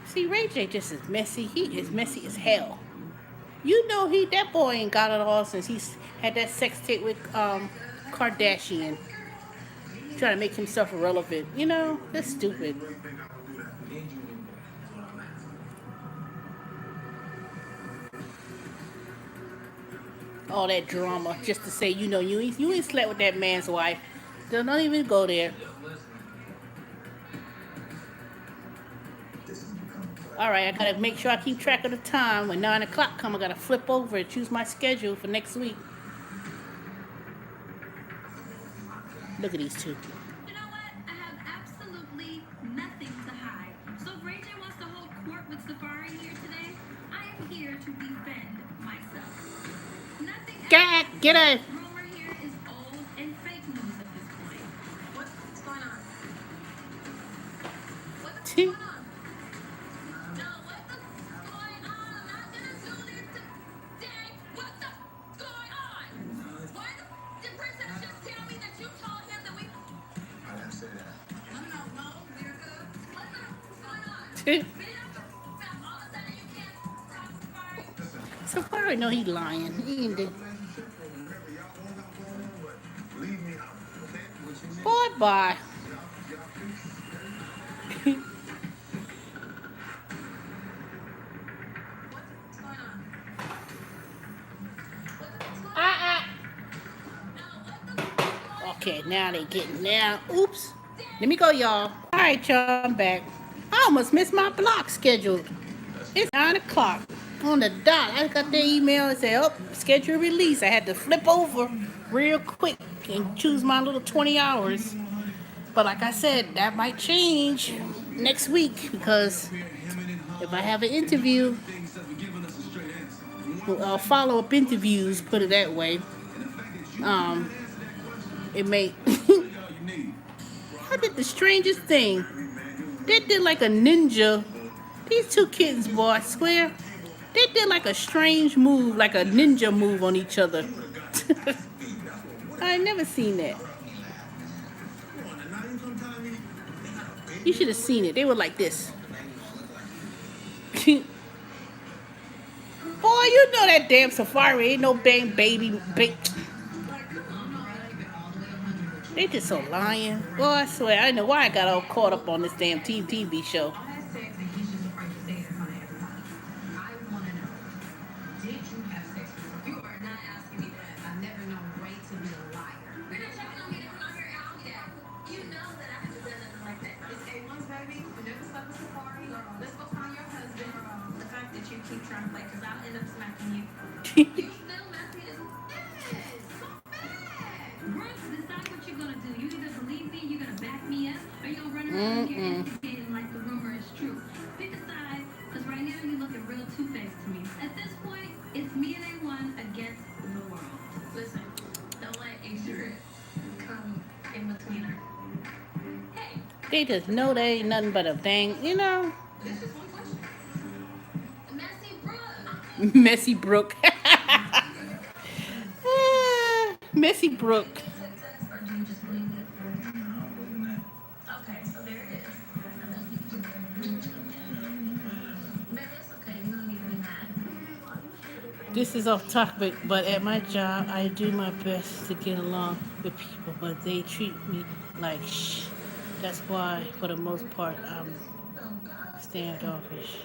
Speaker 1: See, Ray J just is messy. He is messy as hell. That boy ain't got it all since he's had that sex tape with Kardashian. Trying to make himself irrelevant. That's stupid. All that drama just to say, you ain't slept with that man's wife. Don't even go there. All right, I gotta make sure I keep track of the time. When 9 o'clock come, I gotta flip over and choose my schedule for next week. Look at these two.
Speaker 2: You know what? I have absolutely nothing to hide. So if Ray J wants to hold court with Safari here today, I am here to defend myself. Nothing else.
Speaker 1: Get a.
Speaker 2: Rumor here is old and fake news at this point. What's going on? What's going on? No, what the going on? I'm not gonna do this today. What the going on? Why did Princess just tell me that you told him that we?
Speaker 5: I didn't say that.
Speaker 2: No, Mirka. What's going on? All of a sudden you can't talk Safari.
Speaker 5: Listen,
Speaker 1: Safari know he lying. He ain't did.
Speaker 5: relationship or whatever y'all all got going on, but leave me out, okay? What you need?
Speaker 1: Boy, bye.
Speaker 5: Y'all fix.
Speaker 2: What's going on? What's going on? No, what the going on?
Speaker 1: Okay, now they getting now. Oops. Let me go, y'all. All right, y'all. I'm back. I almost missed my block schedule. It's 9 o'clock on the dot. I got the email and said, "Oh, schedule release." I had to flip over real quick and choose my little 20 hours. But like I said, that might change next week because if I have an interview, follow-up interviews, put it that way, it may. I did the strangest thing. They did like a ninja. These two kittens, boy, I swear. They did like a strange move, like a ninja move on each other. I ain't never seen that. You should have seen it. They were like this. Boy, you know that damn Safari ain't no bang baby. They just so lying. Boy, I swear, I don't know why I got all caught up on this damn TV show.
Speaker 6: All that sex and he's just afraid to say it in front of everybody. I want to know, did you have sex with her? You are not asking me that. I've never known Ray to be a liar.
Speaker 2: You're not checking on me to come out here and ask me that. You know that I haven't done nothing like that.
Speaker 6: It's A1's, baby. You never slept with Safari. Let's go find your husband.
Speaker 2: The fact that you keep trying to play, because I'll end up smacking you. You still messy as yes, so bad. Brooks, decide what you're gonna do. You either believe me, you're gonna back me up, or you're gonna run around here instigating like the rumor is true. Pick a side, because right now you're looking real two-faced to me. At this point, it's me and A1 against the world. Listen, don't let ignorance come in between her. Hey,
Speaker 1: They just know they ain't nothing but a dang,
Speaker 2: this is one question. Messy Brooke.
Speaker 1: Messy Brook. Messy Brook.
Speaker 2: Or do you just believe it? Okay, so there it is. Baby, it's okay. You don't need to be mad.
Speaker 1: This is off topic, but at my job, I do my best to get along with people, but they treat me like shh. That's why, for the most part, I'm standoffish.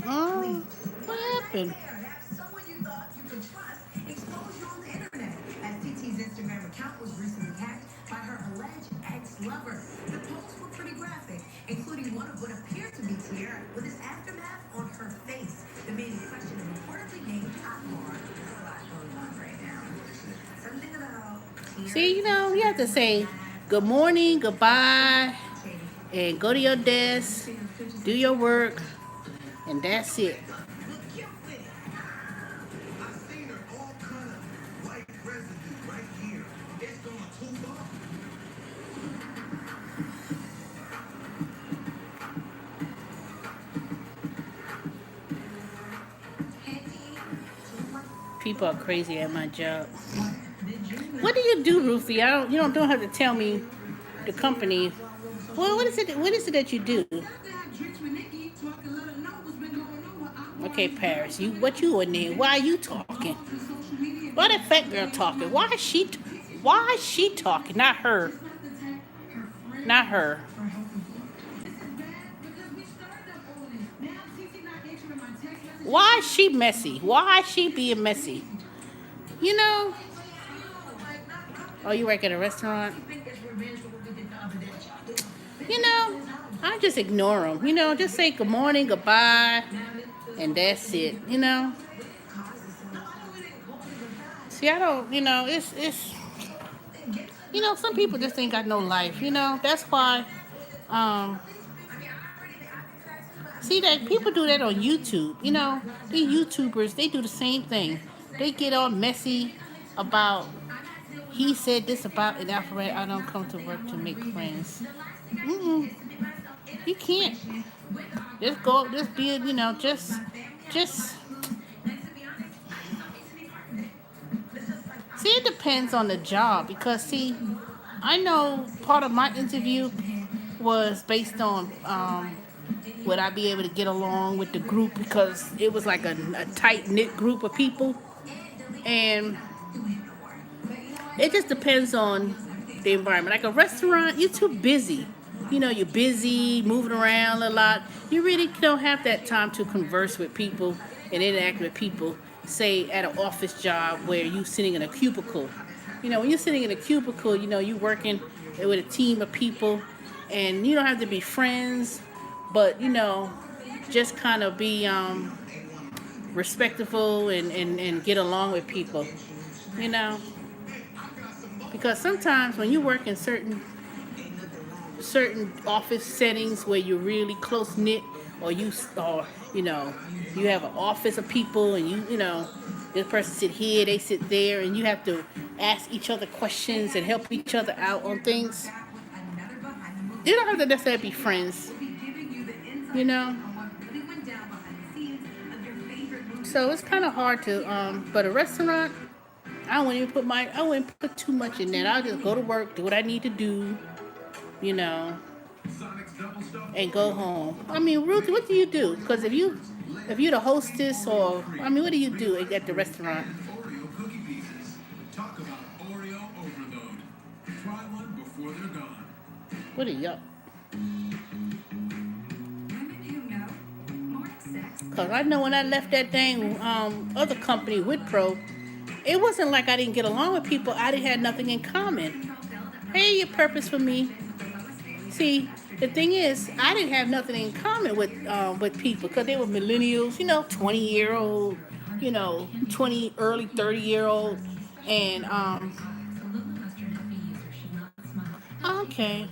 Speaker 1: Oh, what happened?
Speaker 6: Have someone you thought you could trust expose you on the internet. As TT's Instagram account was recently hacked by her alleged ex-lover. The posts were pretty graphic, including one of what appeared to be Tiara with his aftermath on her face. The man in question is reportedly named Akbar. There's a lot going on right now. Something about Tiara.
Speaker 1: See, you have to say good morning, goodbye, and go to your desk, do your work, and that's it.
Speaker 5: I seen her all kind of white residue right here. It's going too far.
Speaker 1: People are crazy at my job. What do you do, Ruthie? You don't have to tell me the company. Well, what is it? What is it that you do? Okay, Paris. What you in there? Why are you talking? Why that fat girl talking? Why is she talking? Not her. Not her. Why is she messy? Why is she being messy? You know, oh, you work at a restaurant? You know, I just ignore them. You know, just say good morning, goodbye, and that's it. You know. See, I don't. You know, it's. You know, some people just ain't got no life. You know, that's why. Um, See that people do that on YouTube. You know, these YouTubers they do the same thing. They get all messy about he said this about an alphabet. I don't come to work to make friends. Mm-mm. You can't. Just go. Just be. You know. Just. See, it depends on the job because see, I know part of my interview was based on would I be able to get along with the group because it was like a tight knit group of people, and it just depends on the environment. Like a restaurant, you're too busy. You know, you're busy, moving around a lot. You really don't have that time to converse with people and interact with people, say at an office job where you're sitting in a cubicle. You know, when you're sitting in a cubicle, you know, you're working with a team of people and you don't have to be friends, but, you know, just kind of be respectful and get along with people, you know. Because sometimes when you work in certain office settings where you're really close knit, or you know you have an office of people, and you know this person sit here, they sit there, and you have to ask each other questions and help each other out on things. You don't have to necessarily be friends, you know. So it's kind of hard to. But a restaurant, I wouldn't put too much in that. I'll just go to work, do what I need to do, you know, and go home. I mean, Ruthie, what do you do? Because if you're the hostess, or I mean, what do you do at the restaurant?
Speaker 5: Oreo cookie pieces. Talk about Oreo overload. Try one before they're gone.
Speaker 1: What are you? Because I know when I left that dang other company, Wipro, it wasn't like I didn't get along with people. I didn't have nothing in common. Hey, your purpose for me. See, the thing is, I didn't have nothing in common with people because they were millennials, you know, 20-year-old, you know, 20 early 30-year-old, and okay.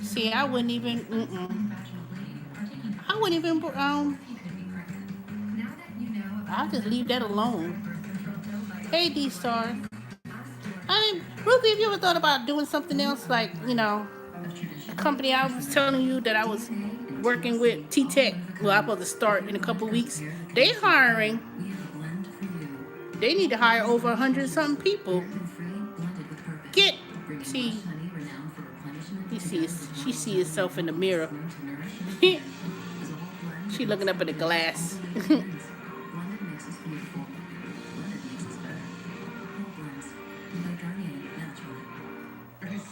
Speaker 1: See, I wouldn't even. Mm-mm. I wouldn't even. I'll just leave that alone. Hey, D Star. I mean, Ruthie, have you ever thought about doing something else, like you know, the company I was telling you that I was working with, T Tech? Well, I'm supposed to start in a couple weeks. They hiring. They need to hire over 100 something people. Get see. She sees herself in the mirror. She looking up at the glass.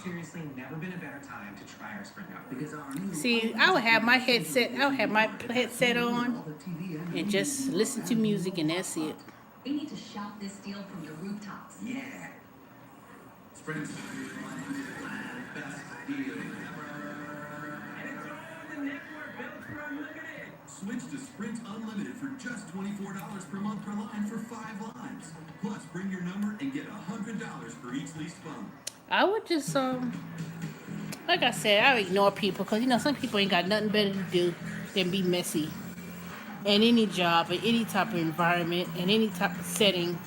Speaker 7: Seriously, never been a better time to try our spring up.
Speaker 1: See, I would have my headset on and just listen to music, and that's it.
Speaker 6: We need to shout this deal from the rooftops.
Speaker 7: Yeah. Sprint's best deal ever. Switch to Sprint Unlimited for just $24 per month per line for 5 lines. Plus, bring your number and get $100 for each leased phone.
Speaker 1: I would just like I said, I would ignore people because you know some people ain't got nothing better to do than be messy. In any job, in any type of environment, in any type of setting.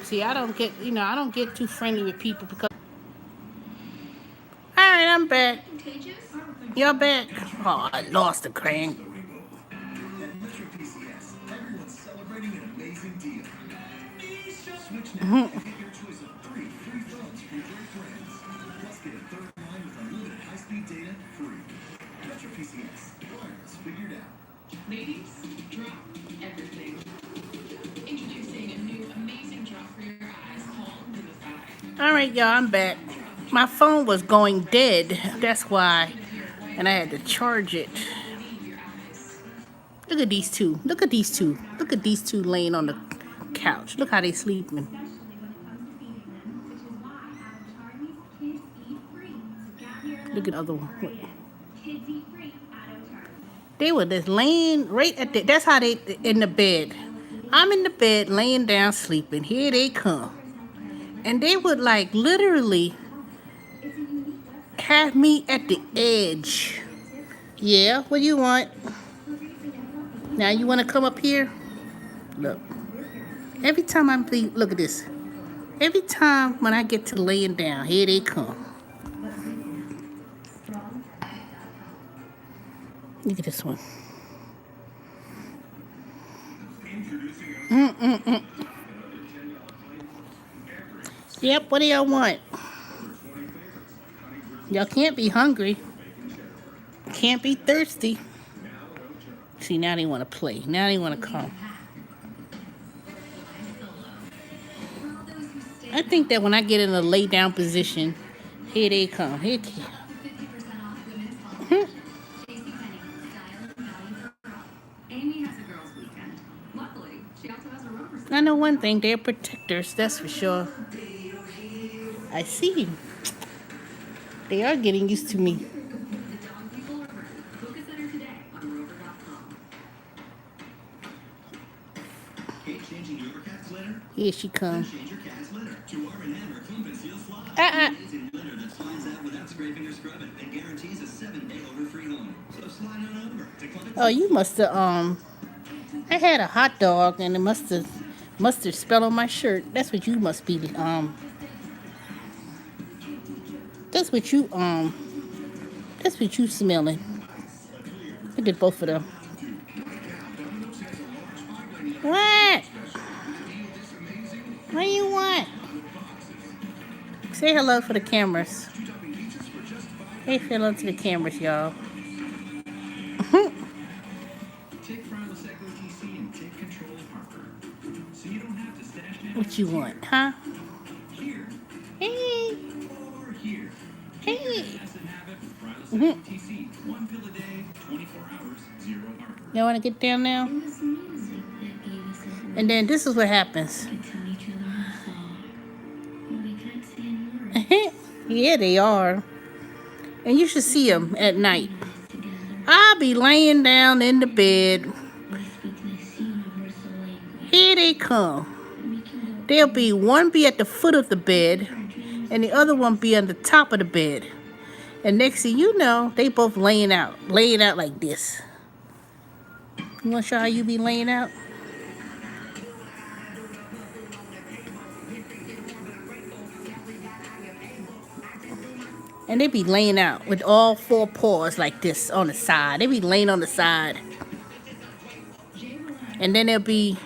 Speaker 1: See, I don't get too friendly with people because. All right, I'm back. Y'all back? Oh, I lost the crank.
Speaker 7: Everyone's celebrating an amazing deal. Switch now and get your choice of 3 free phones for your friends. Plus, get a third line with unlimited high-speed data free. Metro PCS. Wireless figured out.
Speaker 2: Ladies, drop everything. Introducing a new amazing drop for your eyes called Vivify.
Speaker 1: All right, y'all, I'm back. My phone was going dead. That's why. And I had to charge it. Look at these two. Look at these two. Look at these two laying on the couch. Look how they sleeping. Look at the other one. They were just laying right at the, that's how they in the bed. I'm in the bed laying down sleeping. Here they come. And they would like literally have me at the edge. Yeah, what do you want? Now you want to come up here? Look. Every time I'm, look at this. Every time when I get to laying down, here they come. Look at this one. Yep, what do y'all want? Y'all can't be hungry. Can't be thirsty. See, now they want to play. Now they want to come. I think that when I get in a lay down position, here they come. Here. I know one thing, they're protectors, that's for sure. I see. They are getting used to me. Here she comes. Oh, you must have I had a hot dog and it must have spelled on my shirt. That's what you must be that's what you smelling. Look at both of them. What? What do you want? Say hello for the cameras. Say hello to the cameras, y'all. What you want, huh? Hey. Hey. You want to get down now? And then this is what happens. Yeah, they are. And you should see them at night. I'll be laying down in the bed. Here they come. There'll be one be at the foot of the bed and the other one be on the top of the bed. And next thing you know, they both laying out like this. You want to show how you be laying out? And they be laying out with all four paws like this on the side. They be laying on the side. And then they'll be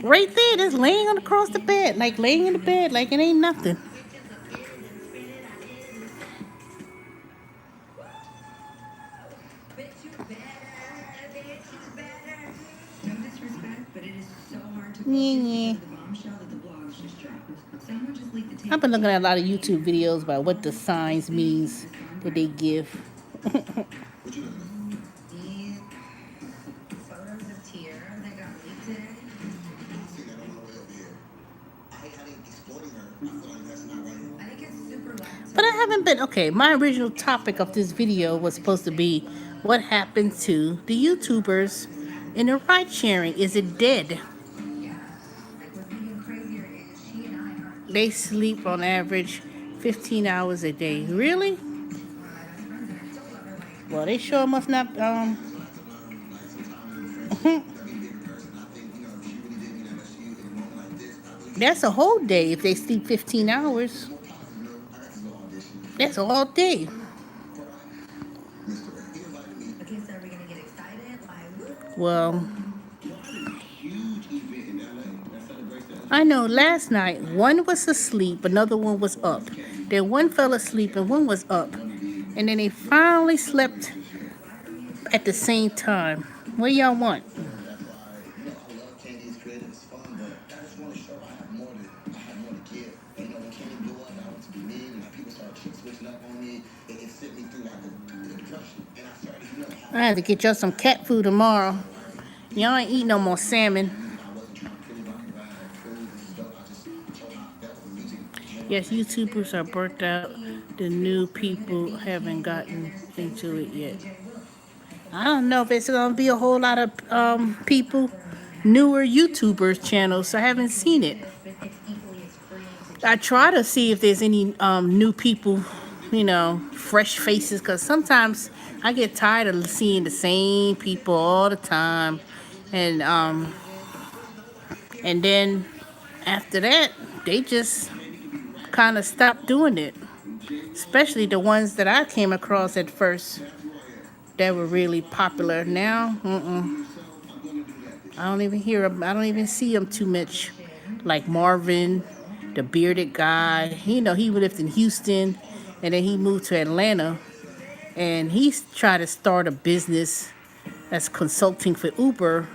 Speaker 1: right there, just laying on across the bed, like laying in the bed like it ain't nothing. Yeah. I've been looking at a lot of YouTube videos about what the signs means that they give. But I haven't been, okay, my original topic of this video was supposed to be what happened to the YouTubers in the ride sharing. Is it dead? They sleep on average 15 hours a day. Really? Well, they sure must not, that's a whole day if they sleep 15 hours. That's all day. Well, I know last night one was asleep, another one was up. Then one fell asleep and one was up. And then they finally slept at the same time. What do y'all want? I have to get y'all some cat food tomorrow. Y'all ain't eat no more salmon. Yes, YouTubers are burnt out. The new people haven't gotten into it yet. I don't know if it's gonna be a whole lot of people, newer YouTubers channels. I haven't seen it. I try to see if there's any new people, fresh faces, because sometimes I get tired of seeing the same people all the time, and and then after that they just kind of stopped doing it. Especially the ones that I came across at first that were really popular. Now, I don't even hear them. I don't even see them too much. Like Marvin, the bearded guy. He lived in Houston, and then he moved to Atlanta, and he's tried to start a business that's consulting for Uber.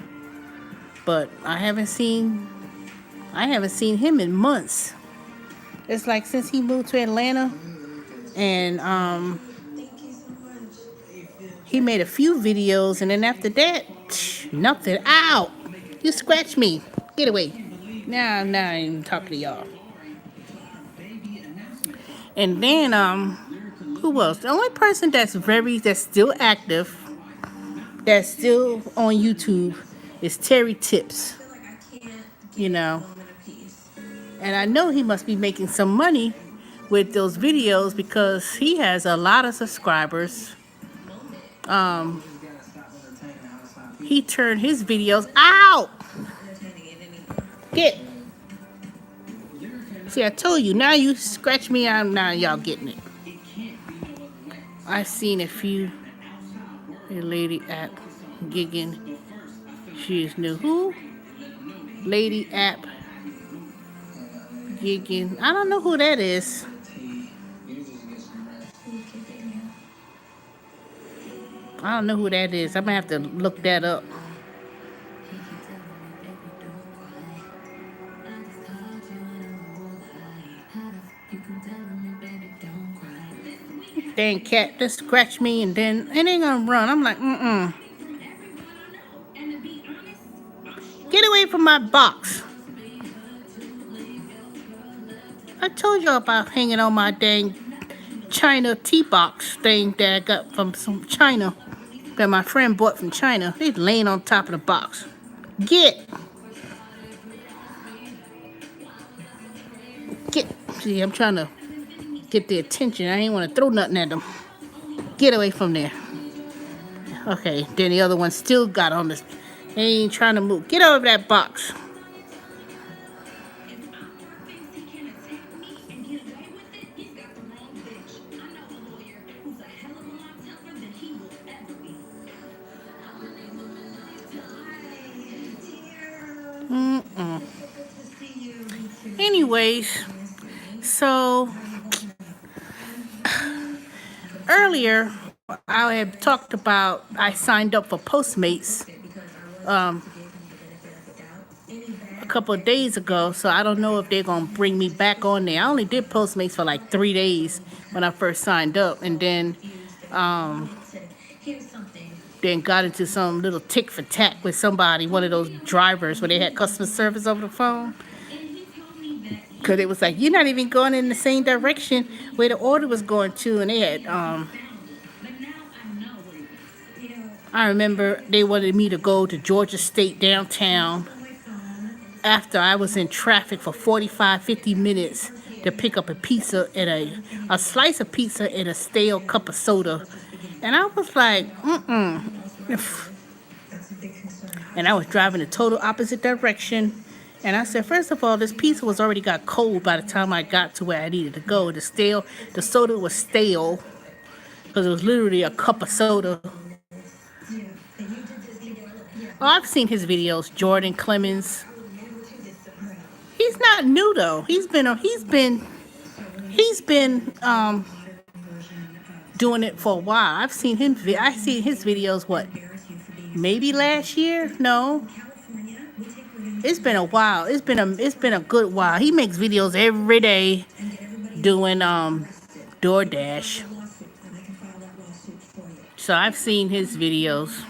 Speaker 1: But I haven't seen him in months. It's like since he moved to Atlanta, and he made a few videos, and then after that, nothing. Ow! You scratched me. Get away. Now I ain't even talking to y'all. And then who else? The only person that's still active, that's still on YouTube, is Terry Tips. You know, and I know he must be making some money with those videos because he has a lot of subscribers. He turned his videos out. Get. See, I told you. Now you scratch me out. Now y'all getting it. I've seen a few. A lady app gigging. She is new. Who? Lady app gigging. I don't know who that is. I don't know who that is. I'm gonna have to look that up. Dang cat, just scratch me and then it ain't gonna run. I'm like, Get away from my box. I told y'all about hanging on my dang China tea box thing that I got from some China that my friend bought from China. It's laying on top of the box. Get. See, I'm trying to get their attention. I ain't want to throw nothing at them. Get away from there. Okay, then the other one still got on this. They ain't trying to move. Get over that box. Anyways, so earlier I had talked about I signed up for Postmates a couple of days ago, so I don't know if they're gonna bring me back on there. I only did Postmates for like 3 days when I first signed up, and then got into some little tick for tack with somebody, one of those drivers where they had customer service over the phone. Because it was like, you're not even going in the same direction where the order was going to. And they had, I remember they wanted me to go to Georgia State downtown after I was in traffic for 45, 50 minutes to pick up a pizza and a slice of pizza and a stale cup of soda. And I was like, And I was driving the total opposite direction. And I said, first of all, this pizza was already got cold by the time I got to where I needed to go. The soda was stale because it was literally a cup of soda. Oh, I've seen his videos, Jordan Clemens. He's not new though. He's been doing it for a while. I've seen him. I seen his videos. What? Maybe last year? No. It's been a while. It's been a good while. He makes videos every day doing DoorDash. So I've seen his videos.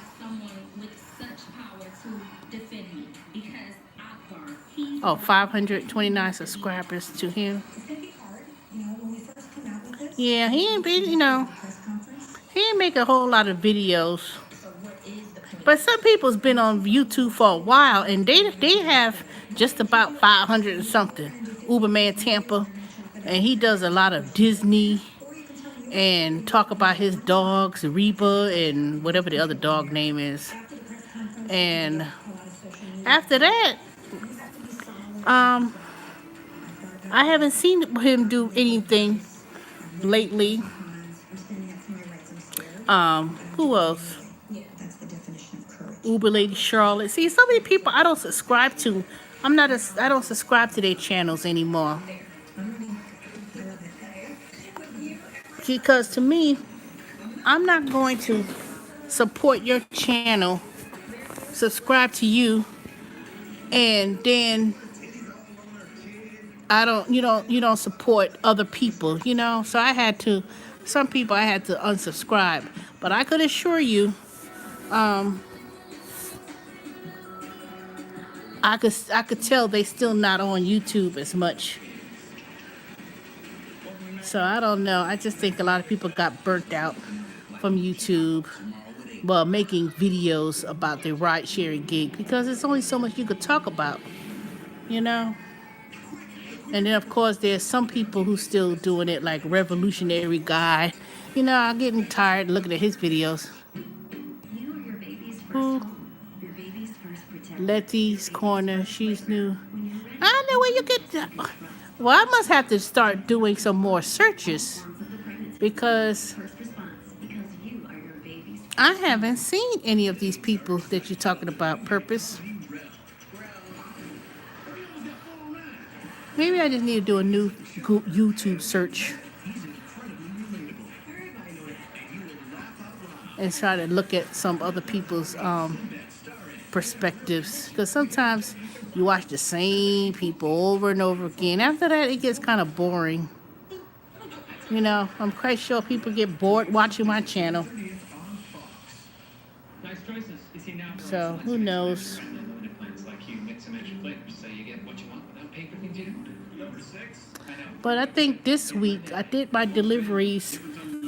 Speaker 1: Oh, 529 subscribers to him.
Speaker 6: It's gonna be hard, when we first come out with this.
Speaker 1: Yeah, he ain't been,
Speaker 6: Press conference.
Speaker 1: he ain't make a whole lot of videos.
Speaker 6: So what is the point?
Speaker 1: But some people's been on YouTube for a while, and they have just about 500 and something. Uberman Tampa, and he does a lot of Disney and talk about his dogs, Reba and whatever the other dog name is. And after that, I haven't seen him do anything lately. Who else?
Speaker 6: Yeah, that's the definition of courage.
Speaker 1: Uber Lady Charlotte. See, so many people I don't subscribe to. I don't subscribe to their channels anymore. Because to me, I'm not going to support your channel, subscribe to you, and then you don't support other people, So some people I had to unsubscribe. But I could assure you, I could tell they still not on YouTube as much. So I don't know. I just think a lot of people got burnt out from YouTube, well, making videos about their ride sharing gig, because there's only so much you could talk about, And then of course there's some people who still doing it, like Revolutionary Guy. I'm getting tired looking at his videos.
Speaker 2: You are your baby's first
Speaker 1: Who?
Speaker 2: home. Your baby's first protector.
Speaker 1: Letty's Corner. She's new. I don't know where you get that. Well, I must have to start doing some more searches, because
Speaker 2: First response, because you are your baby's.
Speaker 1: I haven't seen any of these people that you're talking about, Purpose. Maybe I just need to do a new YouTube search and try to look at some other people's perspectives. Because sometimes you watch the same people over and over again. After that, it gets kind of boring. I'm quite sure people get bored watching my channel.
Speaker 8: Nice choices. You see, now
Speaker 1: So, who knows?
Speaker 8: unlimited plans like you mix and match your flavors so you get what you want without paying for things you don't. Number 6. I know.
Speaker 1: But I think this week I did my deliveries.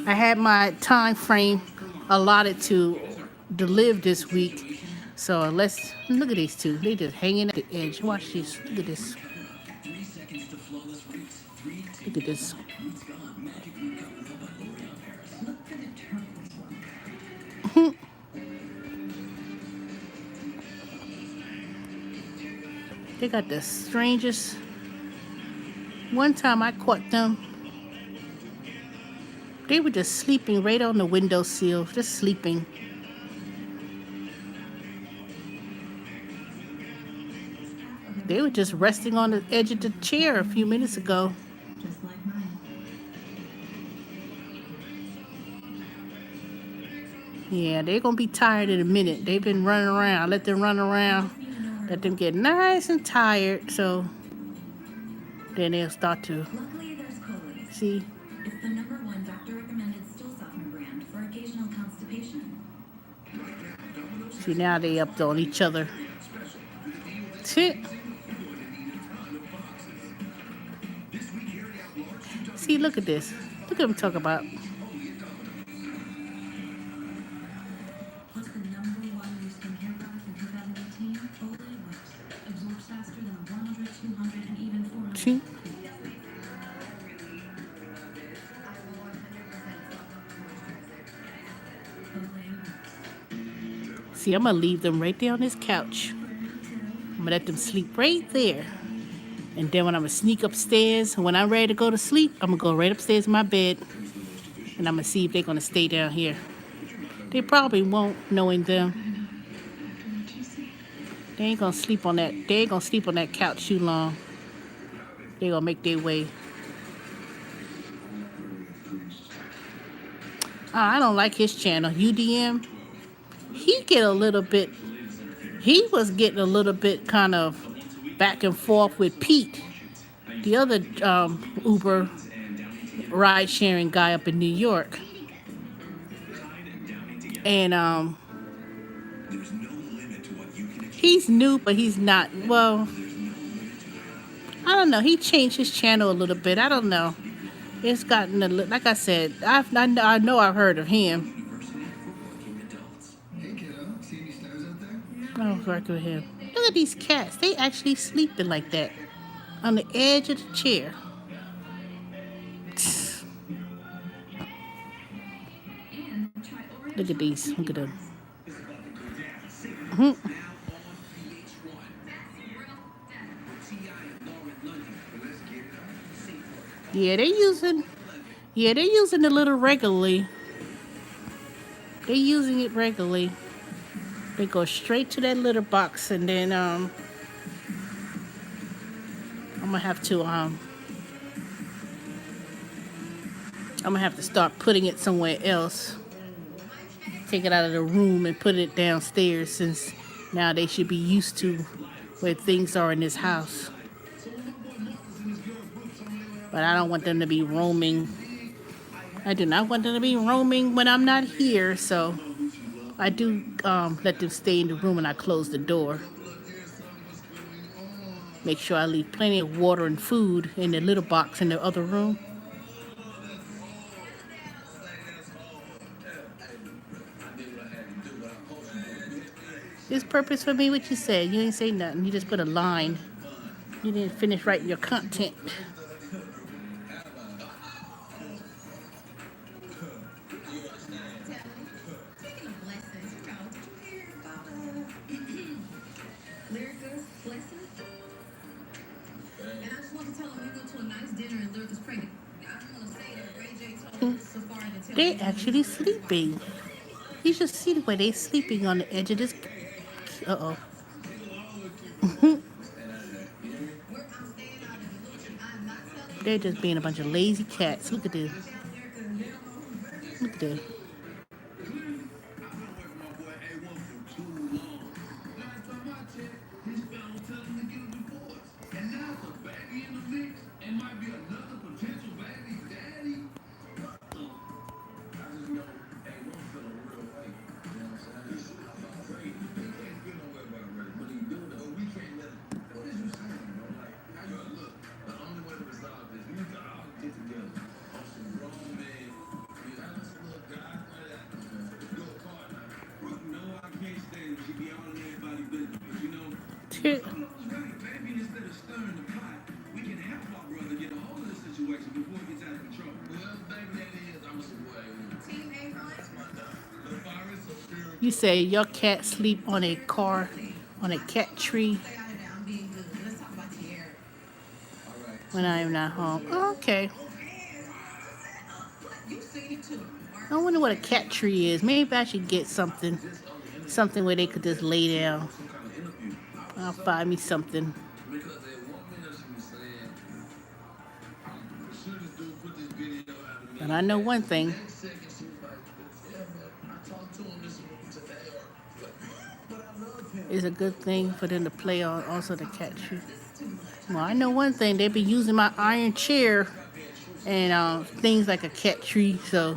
Speaker 1: I had my time frame allotted to deliver this week. So let's look at these two. They just hanging at the edge. Watch this. Look at this. Look at this. They got the strangest. One time I caught them. They were just sleeping right on the windowsill, just sleeping. They were just resting on the edge of the chair a few minutes ago.
Speaker 6: Just like mine.
Speaker 1: Yeah, they're going to be tired in a minute. They've been running around. Let them run around. Let them get nice and tired. So then they'll start to
Speaker 2: Luckily, there's Coley.
Speaker 1: see.
Speaker 2: It's the #1 doctor-recommended stool softener brand for occasional constipation.
Speaker 1: See, now they up on each other. See, see, look at this. Look at them talk about.
Speaker 2: What's the #1 new skincare product in 2018? Olay Whips. Absorbs faster than 100, 200, and even 400.
Speaker 1: See,
Speaker 2: Olay Whips.
Speaker 1: see, I'm going to leave them right there on this couch. I'm going to let them sleep right there. And then when I'm going to sneak upstairs, when I'm ready to go to sleep, I'm going to go right upstairs in my bed. And I'm going to see if they're going to stay down here. They probably won't, knowing them. They ain't going to sleep on that. They ain't going to sleep on that couch too long. They're going to make their way. I don't like his channel. UDM. He was getting a little bit kind of back and forth with Pete, the other Uber ride sharing guy up in New York. And he's new, but he's not, well, I don't know. He changed his channel a little bit. I don't know. It's gotten like I said. I know I've heard of him.
Speaker 7: Hey kiddo, see any stars out there?
Speaker 1: I don't work with him. Look at these cats. They actually sleeping like that on the edge of the chair.
Speaker 2: And try Oreo
Speaker 1: Look at these.
Speaker 2: chocolate
Speaker 1: Look at
Speaker 2: cookie
Speaker 1: them.
Speaker 2: bars.
Speaker 1: Mhm. Yeah, they're using the litter regularly. They're using it regularly. They go straight to that litter box, and then I'm gonna have to start putting it somewhere else. Take it out of the room and put it downstairs, since now they should be used to where things are in this house. But I don't want them to be roaming. I do not want them to be roaming when I'm not here, so I do let them stay in the room, and I close the door. Make sure I leave plenty of water and food in the little box in the other room. This purpose for me, what you said? You ain't say nothing. You just put a line. You didn't finish writing your content.
Speaker 6: Speaking of blessings, did you hear about Lyrica's blessing? And I just want to tell him we went to a nice dinner and Lyrica's pregnant. I just want to say that Ray J told Safari to tell
Speaker 1: They're actually sleeping. You should see the way they're sleeping on the edge of this. Uh-oh. They're just being a bunch of lazy cats. Look at this. Look at this. You say your cat sleep on a cat tree when I am not home. Oh, okay. I wonder what a cat tree is. Maybe I should get something where they could just lay down. I'll find me something. But I know one thing. It's a good thing for them to play on also the cat tree. Well, I know one thing. They be using my iron chair and things like a cat tree, so.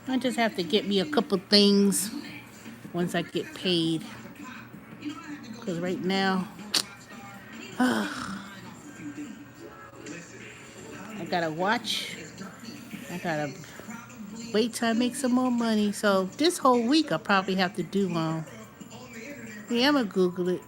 Speaker 1: I just have to get me a couple things once I get paid. Because right now, I gotta watch. I gotta wait till I make some more money. So this whole week I'll probably have to do yeah, I'm gonna Google it.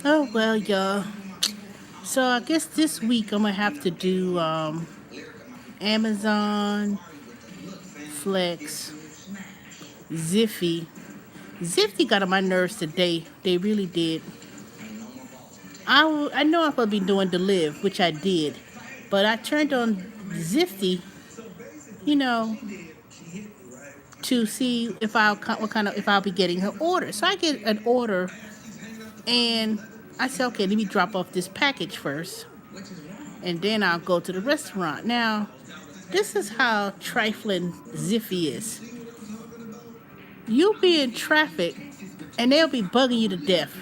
Speaker 1: Oh well, y'all. So I guess this week I'm gonna have to do Amazon, Flex, Ziffy. Ziffy got on my nerves today. They really did. I know I'm supposed to be doing Deliv, which I did, but I turned on Zifty, you know, to see if what kind of if I'll be getting her order. So I get an order, and I said, okay, let me drop off this package first, and then I'll go to the restaurant. Now, this is how trifling Ziffy is. You'll be in traffic, and they'll be bugging you to death.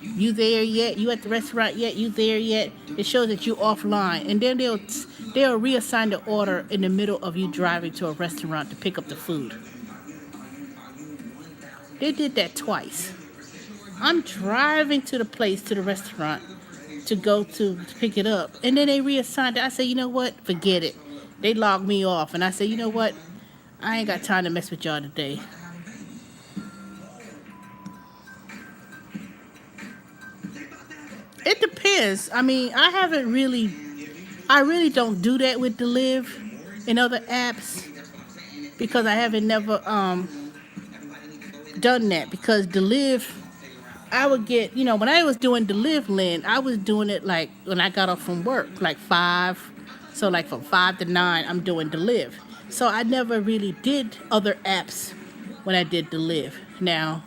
Speaker 1: You there yet? You at the restaurant yet? You there yet? It shows that you offline, and then they'll reassign the order in the middle of you driving to a restaurant to pick up the food. They did that twice. I'm driving to the place, to the restaurant, to go to pick it up, and then they reassigned it. I said, you know what? Forget it. They logged me off, and I said, you know what? I ain't got time to mess with y'all today. It depends. I mean, I really don't do that with Deliv and other apps because I haven't never done that because Deliv, I would get, when I was doing Deliv Lynn, I was doing it like when I got off from work, like 5. So like from 5 to 9, I'm doing Deliv. So I never really did other apps when I did Deliv. Now,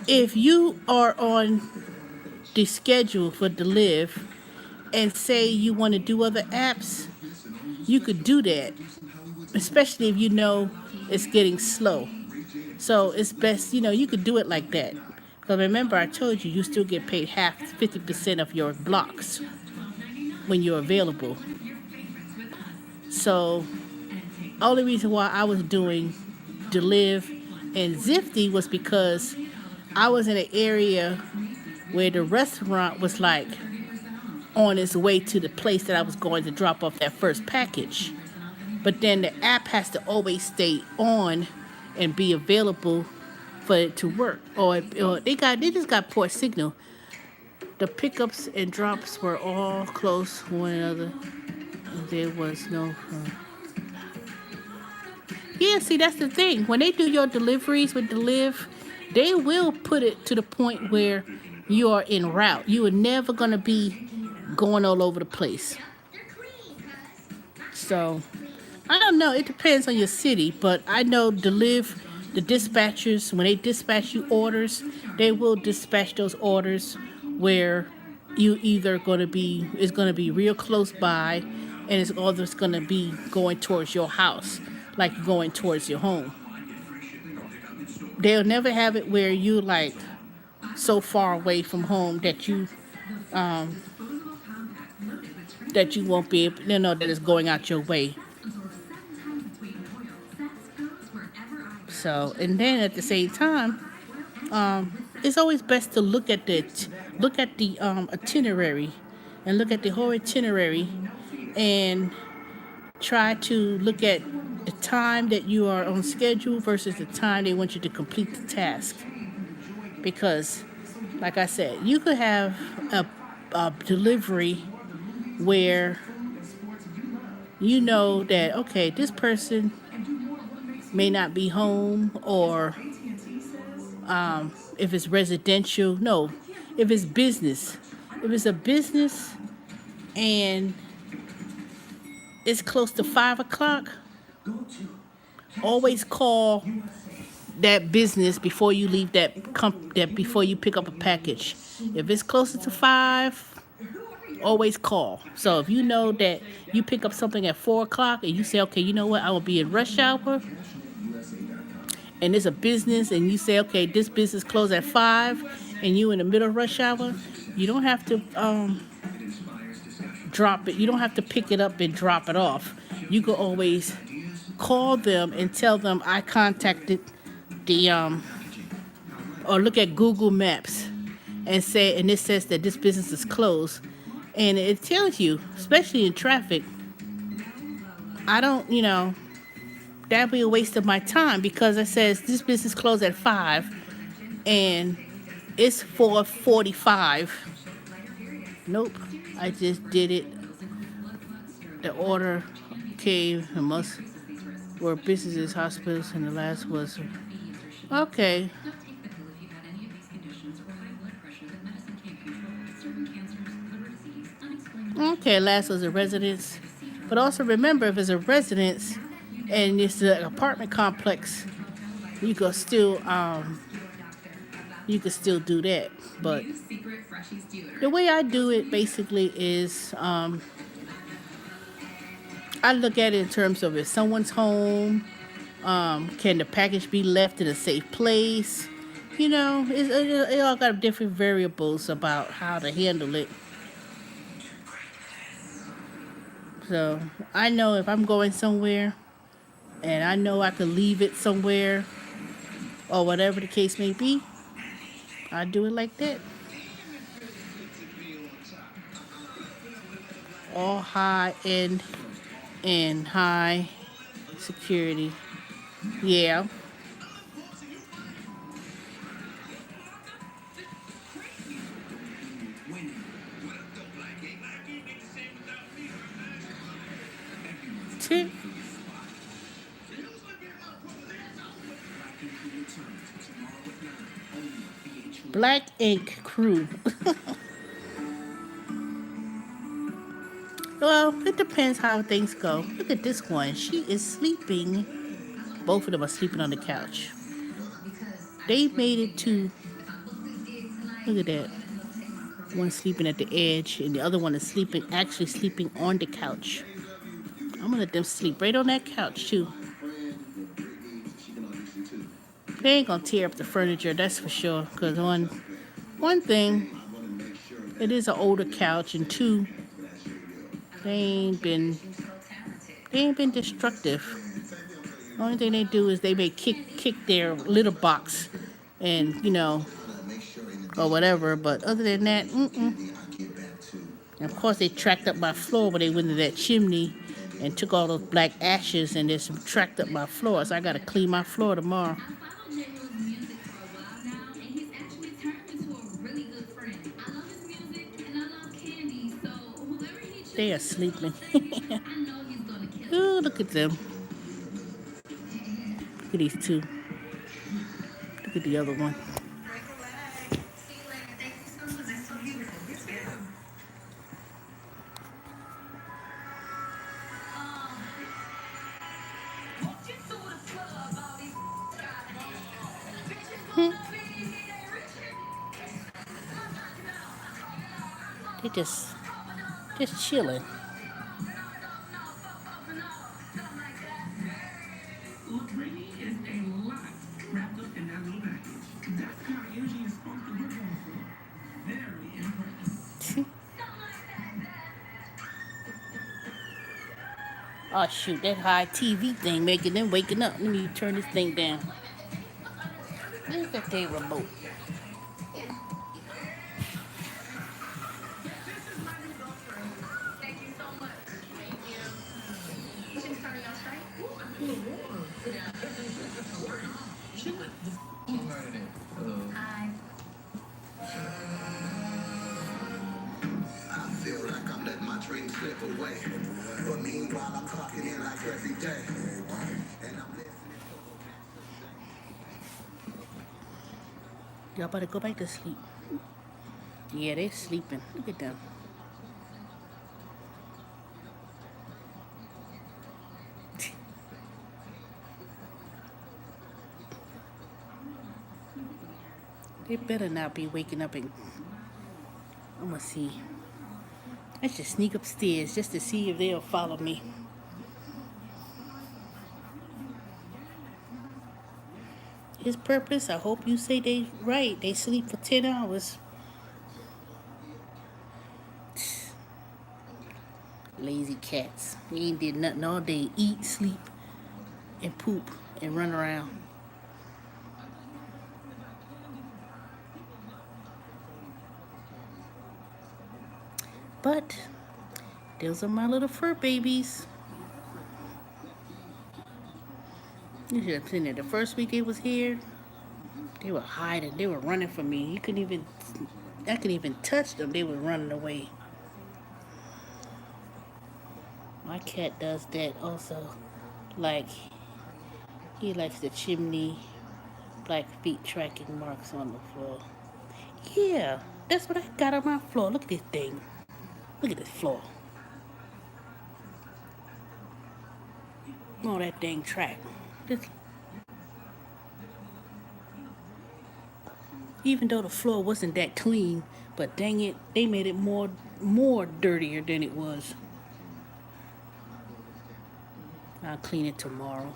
Speaker 1: if you are on the schedule for Deliv and say you want to do other apps, you could do that, especially if you know it's getting slow. So it's best, you could do it like that. But remember, I told you, you still get paid 50% of your blocks when you're available. So, only reason why I was doing Deliv and Zifty was because I was in an area where the restaurant was like on its way to the place that I was going to drop off that first package. But then the app has to always stay on and be available for it to work. Or they just got poor signal. The pickups and drops were all close to one another. There was no. Yeah, see, that's the thing. When they do your deliveries with Deliv, they will put it to the point where you are en route. You are never going to be going all over the place. So, I don't know. It depends on your city, but I know Deliv, the dispatchers, when they dispatch you orders, they will dispatch those orders where you either it's going to be real close by, and it's going to be going towards your house, like going towards your home. They'll never have it where you like so far away from home that you won't be able, that it's going out your way. So, and then at the same time, it's always best to look at the itinerary, and look at the whole itinerary, and try to look at the time that you are on schedule versus the time they want you to complete the task. Because, like I said, you could have a delivery where you know that, okay, this person may not be home, or if it's residential, no, if it's business. If it's a business and it's close to 5 o'clock, always call that business before you leave before you pick up a package. If it's closer to 5, always call. So if you know that you pick up something at 4 o'clock and you say, okay, you know what, I will be in rush hour, and it's a business, and you say, okay, this business closed at 5, and you in the middle of rush hour, you don't have to drop it. You don't have to pick it up and drop it off. You can always call them and tell them I contacted or look at Google Maps and it says that this business is closed, and it tells you, especially in traffic. I don't, that'd be a waste of my time, because it says this business closed at 5 and it's 4:45. Nope, I just did it. The order came and were businesses, hospitals, and the last was okay. Okay, last was a residence. But also remember, if it's a residence and it's an apartment complex, you could still do that. But the way I do it basically is I look at it in terms of if someone's home, can the package be left in a safe place? It all got different variables about how to handle it. So I know if I'm going somewhere and I know I could leave it somewhere or whatever the case may be, I do it like that. All high end and high security. Yeah. Tip. Black Ink Crew. Well, it depends how things go. Look at this one. She is sleeping. Both of them are sleeping on the couch. They made it to. Look at that. One sleeping at the edge, and the other one is actually sleeping on the couch. I'm gonna let them sleep right on that couch too. They ain't gonna tear up the furniture, that's for sure. Cause one thing, it is an older couch, and two, they ain't been destructive. The only thing they do is they may kick their litter box, and or whatever. But other than that, mm-mm. And of course, they tracked up my floor when they went to that chimney and took all those black ashes and just tracked up my floor. So I got to clean my floor tomorrow. They are sleeping. Ooh, look at them. Look at these two. Look at the other one. They just chilling. Oh shoot, that high TV thing making them waking up. Let me turn this thing down. Where's that damn remote?
Speaker 7: I feel like I'm letting my dreams slip away. But meanwhile, I'm clocking in like every day. And I'm listening.
Speaker 1: Y'all better go back to sleep. Yeah, they're sleeping. Look at them. They better not be waking up and I'm gonna see. I should sneak upstairs just to see if they'll follow me. His purpose, I hope you say they right. They sleep for 10 hours. Lazy cats. They ain't did nothing all day. Eat, sleep, and poop, and run around. But those are my little fur babies. You should have seen it. The first week they was here, they were hiding. They were running from me. I couldn't even touch them. They were running away. My cat does that also. Like, he likes the chimney, black feet tracking marks on the floor. Yeah, that's what I got on my floor. Look at this thing. Look at this floor. Oh, that dang track. This, even though the floor wasn't that clean, but dang it, they made it more dirtier than it was. I'll clean it tomorrow.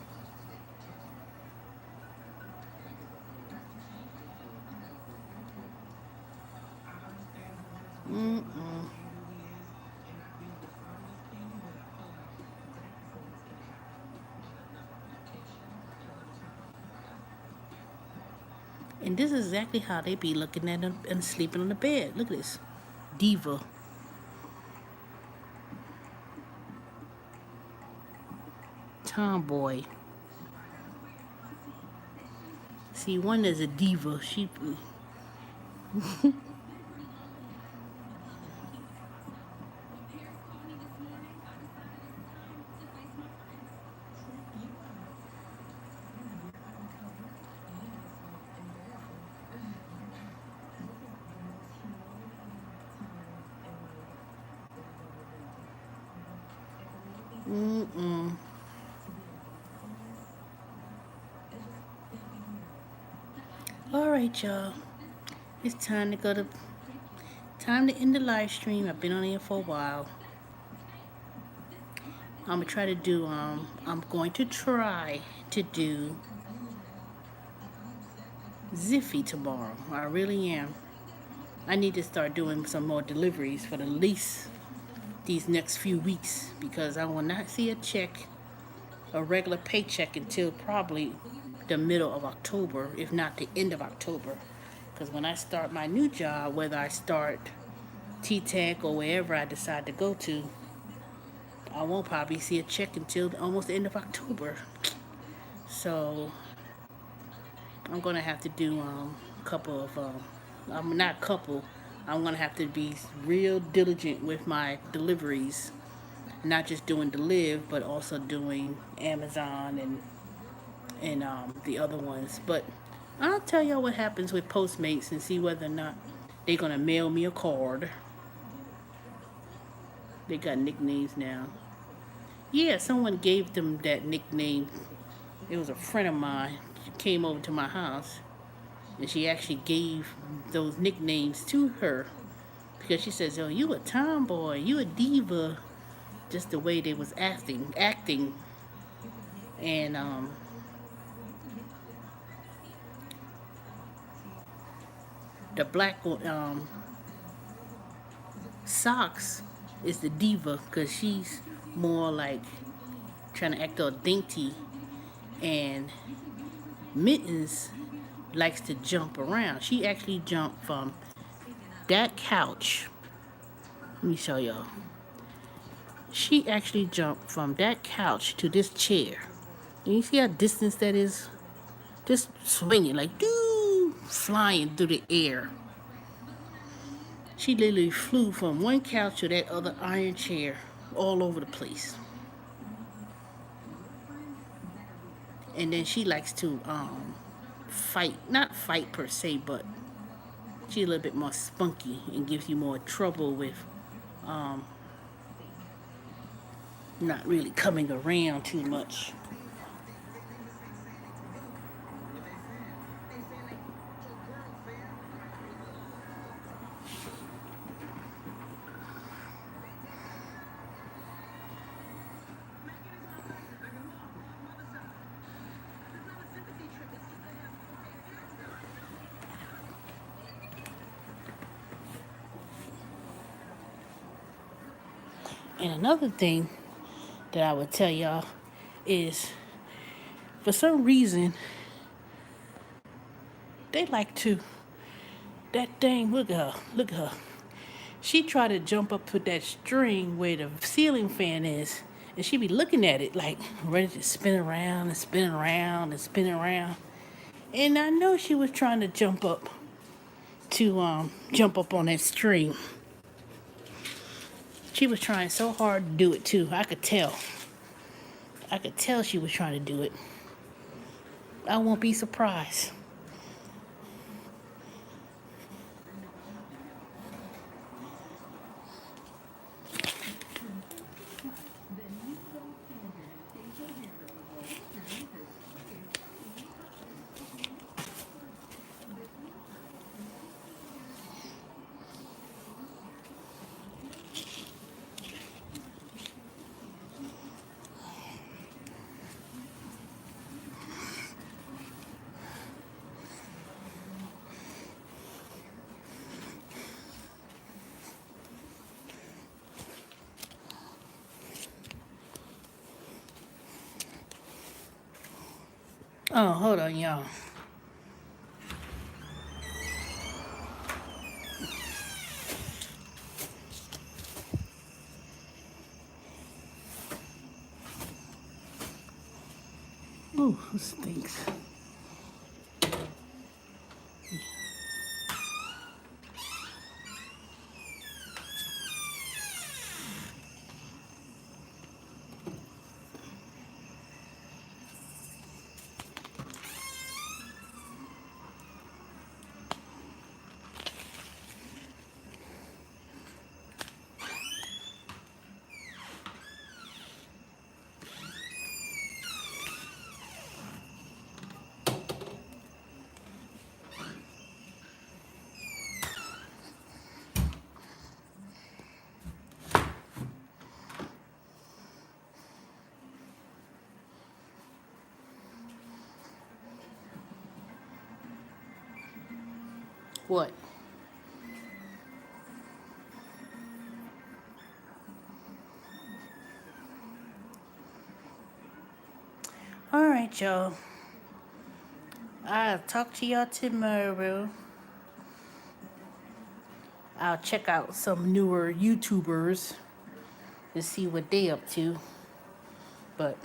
Speaker 1: Mm-mm. And this is exactly how they be looking at them and sleeping on the bed. Look at this. Diva. Tomboy. See, one is a diva. She. Mm-mm. All right, y'all. It's time to go to. Time to end the live stream. I've been on here for a while. I'm gonna try to do. I'm going to try to do Ziffy tomorrow. I really am. I need to start doing some more deliveries for the least these next few weeks because I will not see a regular paycheck until probably the middle of October, if not the end of October. Because when I start my new job, whether I start T-Tech or wherever I decide to go to, I won't probably see a check until almost the end of October. So I'm gonna have to do a couple of not couple. I'm gonna have to be real diligent with my deliveries, not just doing Deliv, but also doing Amazon and the other ones. But I'll tell y'all what happens with Postmates and see whether or not they're gonna mail me a card. They got nicknames now. Yeah, someone gave them that nickname. It was a friend of mine. She came over to my house and she actually gave those nicknames to her because she says, "Oh, you a tomboy, you a diva," just the way they was acting, and the black socks is the diva because she's more like trying to act all dainty, and Mittens likes to jump around. She actually jumped from that couch. Let me show y'all. She actually jumped from that couch to this chair. And you see how distance that is? Just swinging like doo, flying through the air. She literally flew from one couch to that other iron chair all over the place. And then she likes to fight, not fight per se, but she's a little bit more spunky and gives you more trouble with not really coming around too much. And another thing that I would tell y'all is for some reason they like to that thing, look at her. She tried to jump up to that string where the ceiling fan is, and she be looking at it like ready to spin around and spin around and spin around. And I know she was trying to jump up on that string. She was trying so hard to do it too. I could tell. I could tell she was trying to do it. I won't be surprised. Oh, hold on, y'all. Ooh, this stinks. What? All right, y'all. I'll talk to y'all tomorrow. I'll check out some newer YouTubers to see what they up to. But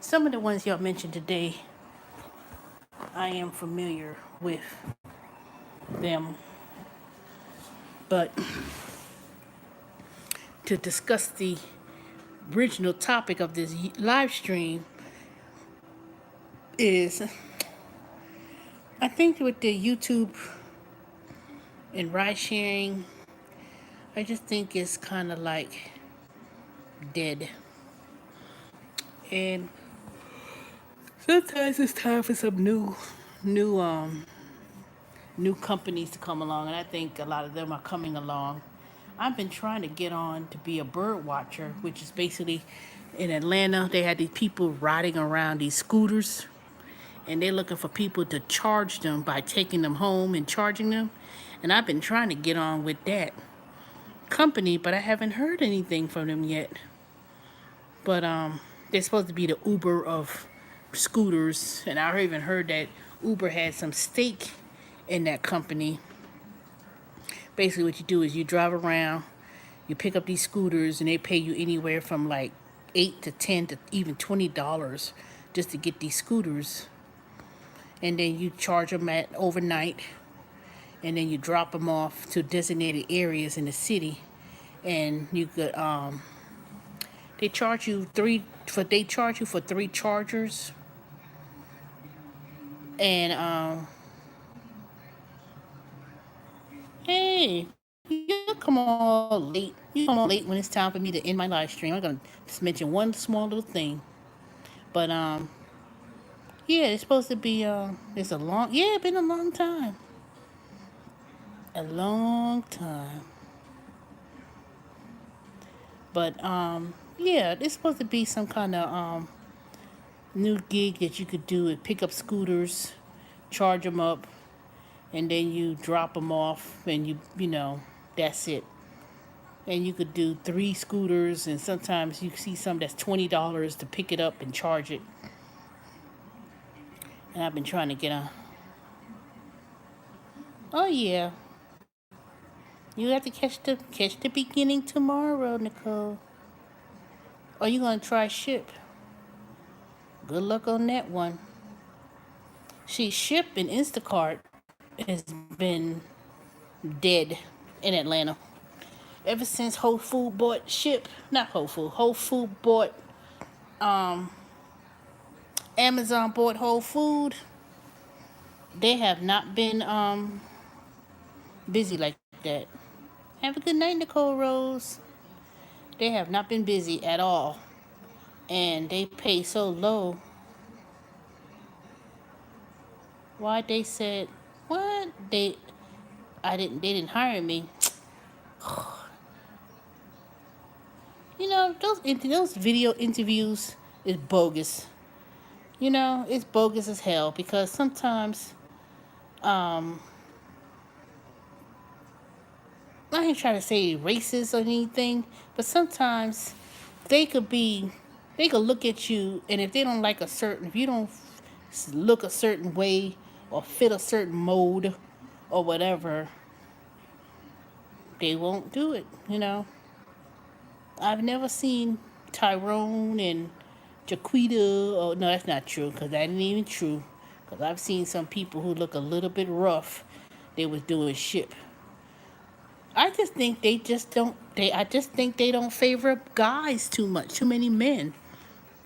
Speaker 1: some of the ones y'all mentioned today, I am familiar with them. But to discuss the original topic of this live stream is, I think with the YouTube and ride sharing, I just think it's kind of like dead. And sometimes it's time for some new new companies to come along, and I think a lot of them are coming along. I've been trying to get on to be a bird watcher, which is basically in Atlanta. They had these people riding around these scooters, and they're looking for people to charge them by taking them home and charging them. And I've been trying to get on with that company, but I haven't heard anything from them yet. But they're supposed to be the Uber of scooters, and I even heard that Uber had some stake in that company. Basically, what you do is you drive around, you pick up these scooters, and they pay you anywhere from like 8 to 10 to even $20 just to get these scooters, and then you charge them at overnight, and then you drop them off to designated areas in the city, and you could they charge you for three chargers, and hey, you come on late. You come on late when it's time for me to end my live stream. I'm gonna just mention one small little thing, but yeah, it's supposed to be it's a long, yeah, it's been a long time, but yeah, it's supposed to be some kind of new gig that you could do is pick up scooters, charge them up, and then you drop them off, and you know that's it. And you could do three scooters, and sometimes you see some that's $20 to pick it up and charge it. And I've been trying to get on. Oh yeah, you have to catch the beginning tomorrow, Nicole. Or you gonna try ship? Good luck on that one. See, Ship and Instacart has been dead in Atlanta ever since Whole Food bought Ship. Not Whole Food. Whole Food bought Amazon bought Whole Food. They have not been busy like that. Have a good night, Nicole Rose. They have not been busy at all, and they pay so low. Why they said what they didn't hire me. You know, those video interviews is bogus. You know, it's bogus as hell because sometimes I ain't trying to say racist or anything, but sometimes they could be they could look at you, and if they don't like a certain if you don't look a certain way or fit a certain mold or whatever, they won't do it. I've never seen Tyrone and Jaquita. Oh no, that's not true because that ain't even true. Because I've seen some people who look a little bit rough. They was doing shit. I just think they just don't. I just think they don't favor guys too much. Too many men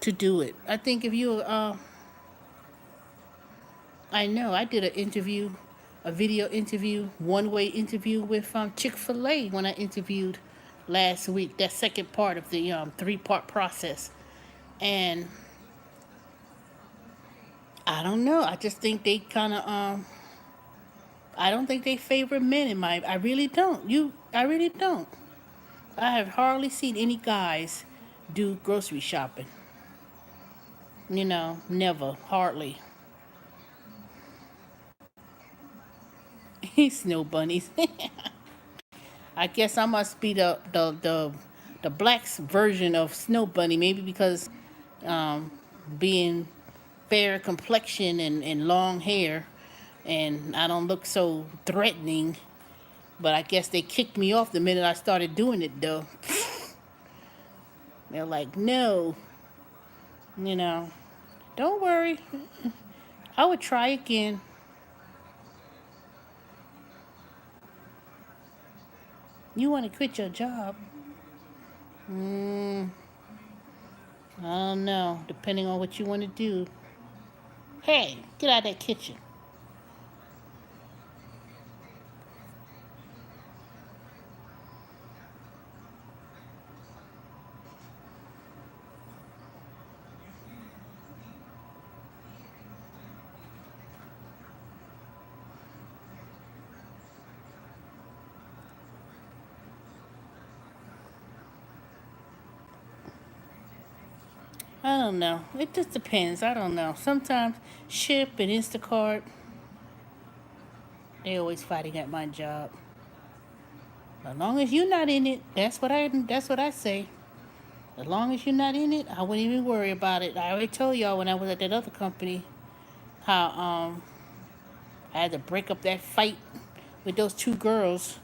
Speaker 1: to do it. I think if you I know I did an interview, a video interview, one-way interview with Chick-fil-A when I interviewed last week. That second part of the three-part process, and I don't know. I just think they kind of I don't think they favor men in my. I really don't. I really don't. I have hardly seen any guys do grocery shopping. Never, hardly. Snow bunnies. I guess I must be the black's version of Snow Bunny, maybe because being fair complexion and long hair, and I don't look so threatening. But I guess they kicked me off the minute I started doing it, though. They're like, no, you know, don't worry. I would try again. You want to quit your job? I don't know, depending on what you want to do. Hey, get out of that kitchen. I don't know. It just depends. I don't know. Sometimes Ship and Instacart, they always fighting at my job. As long as you're not in it, that's what I say. As long as you're not in it, I wouldn't even worry about it. I already told y'all when I was at that other company how I had to break up that fight with those two girls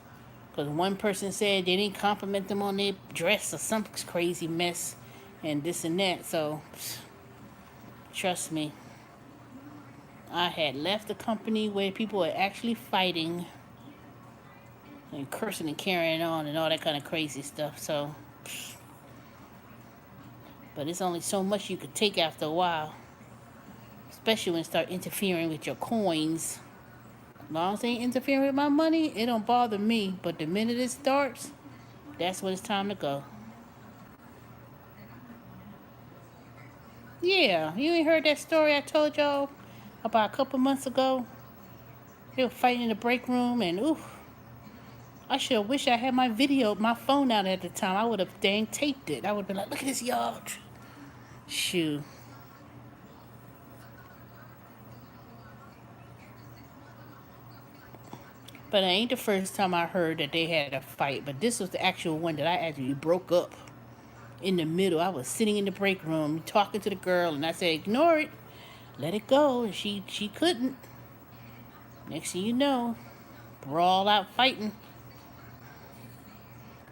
Speaker 1: because one person said they didn't compliment them on their dress or some crazy mess and this and that. So trust me, I had left the company where people were actually fighting and cursing and carrying on and all that kind of crazy stuff. So, but it's only so much you could take after a while, especially when it start interfering with your coins. As long as they ain't interfering with my money, it don't bother me. But the minute it starts, that's when it's time to go. Yeah, you ain't heard that story I told y'all about a couple months ago? They were fighting in the break room, and oof, I should have wished I had my phone out at the time. I would have dang taped it. I would have been like, look at this, y'all. Shoot. But it ain't the first time I heard that they had a fight. But this was the actual one that I actually broke up in the middle. I was sitting in the break room talking to the girl, and I said, ignore it. Let it go. And she couldn't. Next thing you know, brawl out fighting.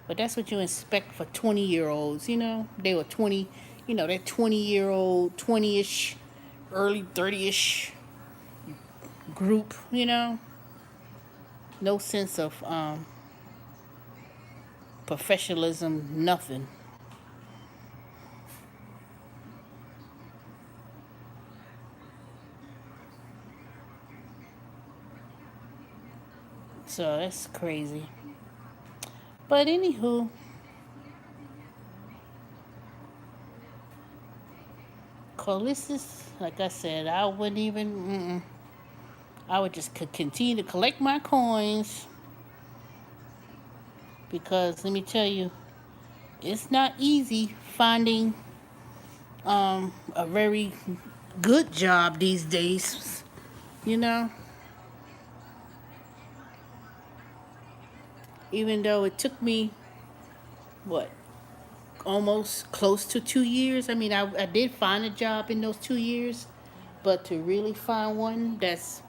Speaker 1: But that's what you expect for 20-year-olds. They were 20, that 20-year-old, 20-ish, early 30-ish group. No sense of professionalism, nothing. So that's crazy. But anywho, Colissus, like I said, I wouldn't even. I would just continue to collect my coins because let me tell you, it's not easy finding a very good job these days. You know, even though it took me what almost close to 2 years. I mean, I did find a job in those 2 years, But to really find one that's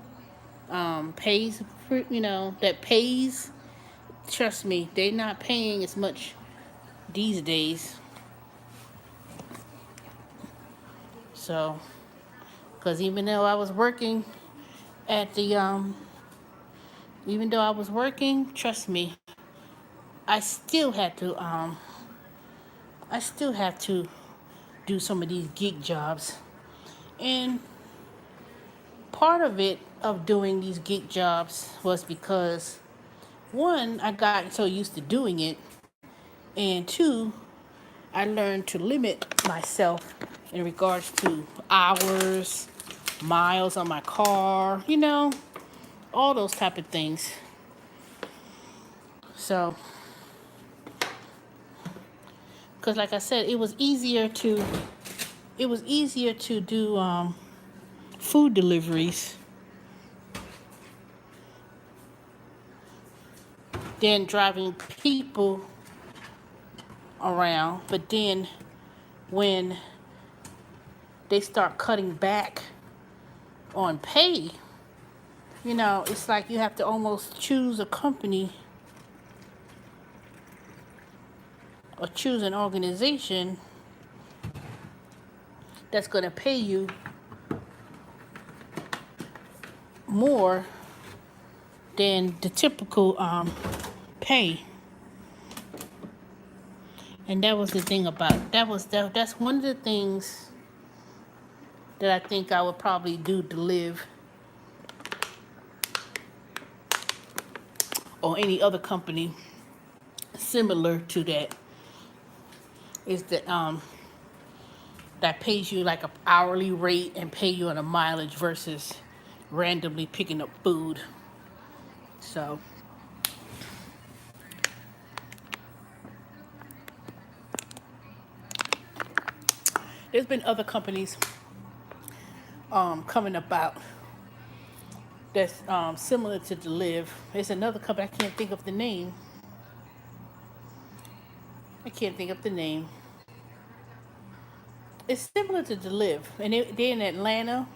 Speaker 1: pays, that pays, trust me, they're not paying as much these days. So, because at the, even though I was working, trust me, I still had to, I still have to do some of these gig jobs. And part of it, of doing these gig jobs, was because one, I got so used to doing it, and two, I learned to limit myself in regards to hours, miles on my car, all those type of things. So, because like I said, it was easier to do food deliveries than driving people around. But then when they start cutting back on pay, it's like you have to almost choose a company or choose an organization that's going to pay you more than the typical pay. And that was the thing about that's one of the things that I think I would probably do to live, or any other company similar to that, is that pays you like an hourly rate and pay you on a mileage versus randomly picking up food. So there's been other companies coming about that's similar to Deliv. There's another company, I can't think of the name. It's similar to Deliv, and they're in Atlanta,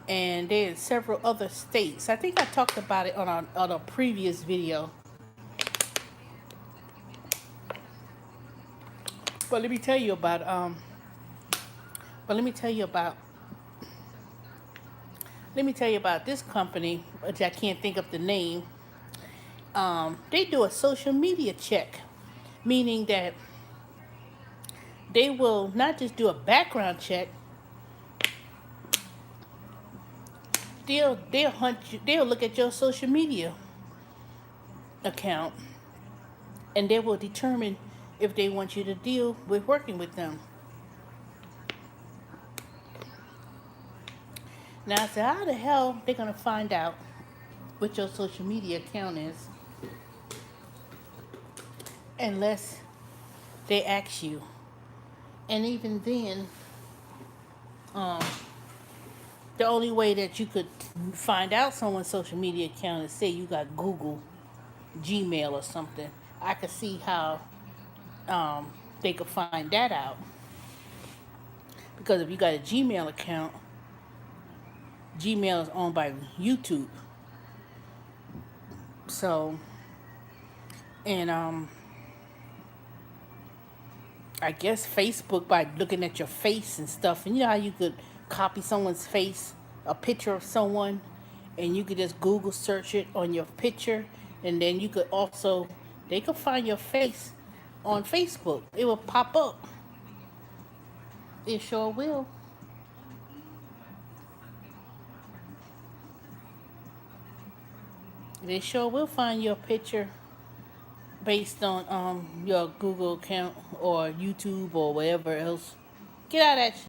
Speaker 1: and they're in several other states. I think I talked about it on a previous video. But let me tell you about this company, which I can't think of the name. They do a social media check, meaning that they will not just do a background check. They'll hunt you. They'll look at your social media account, and they will determine if they want you to deal with working with them. Now I said, how the hell they gonna find out what your social media account is unless they ask you? And even then, um, the only way that you could find out someone's social media account is say you got Google, Gmail, or something. I could see how they could find that out. Because if you got a Gmail account, Gmail is owned by YouTube. So, and I guess Facebook, by looking at your face and stuff, and you know how you could copy someone's face, a picture of someone, and you could just Google search it on your picture, and then you could also, they could find your face on Facebook. It will pop up. It sure will. They sure will find your picture based on your Google account or YouTube or whatever else. Get out of that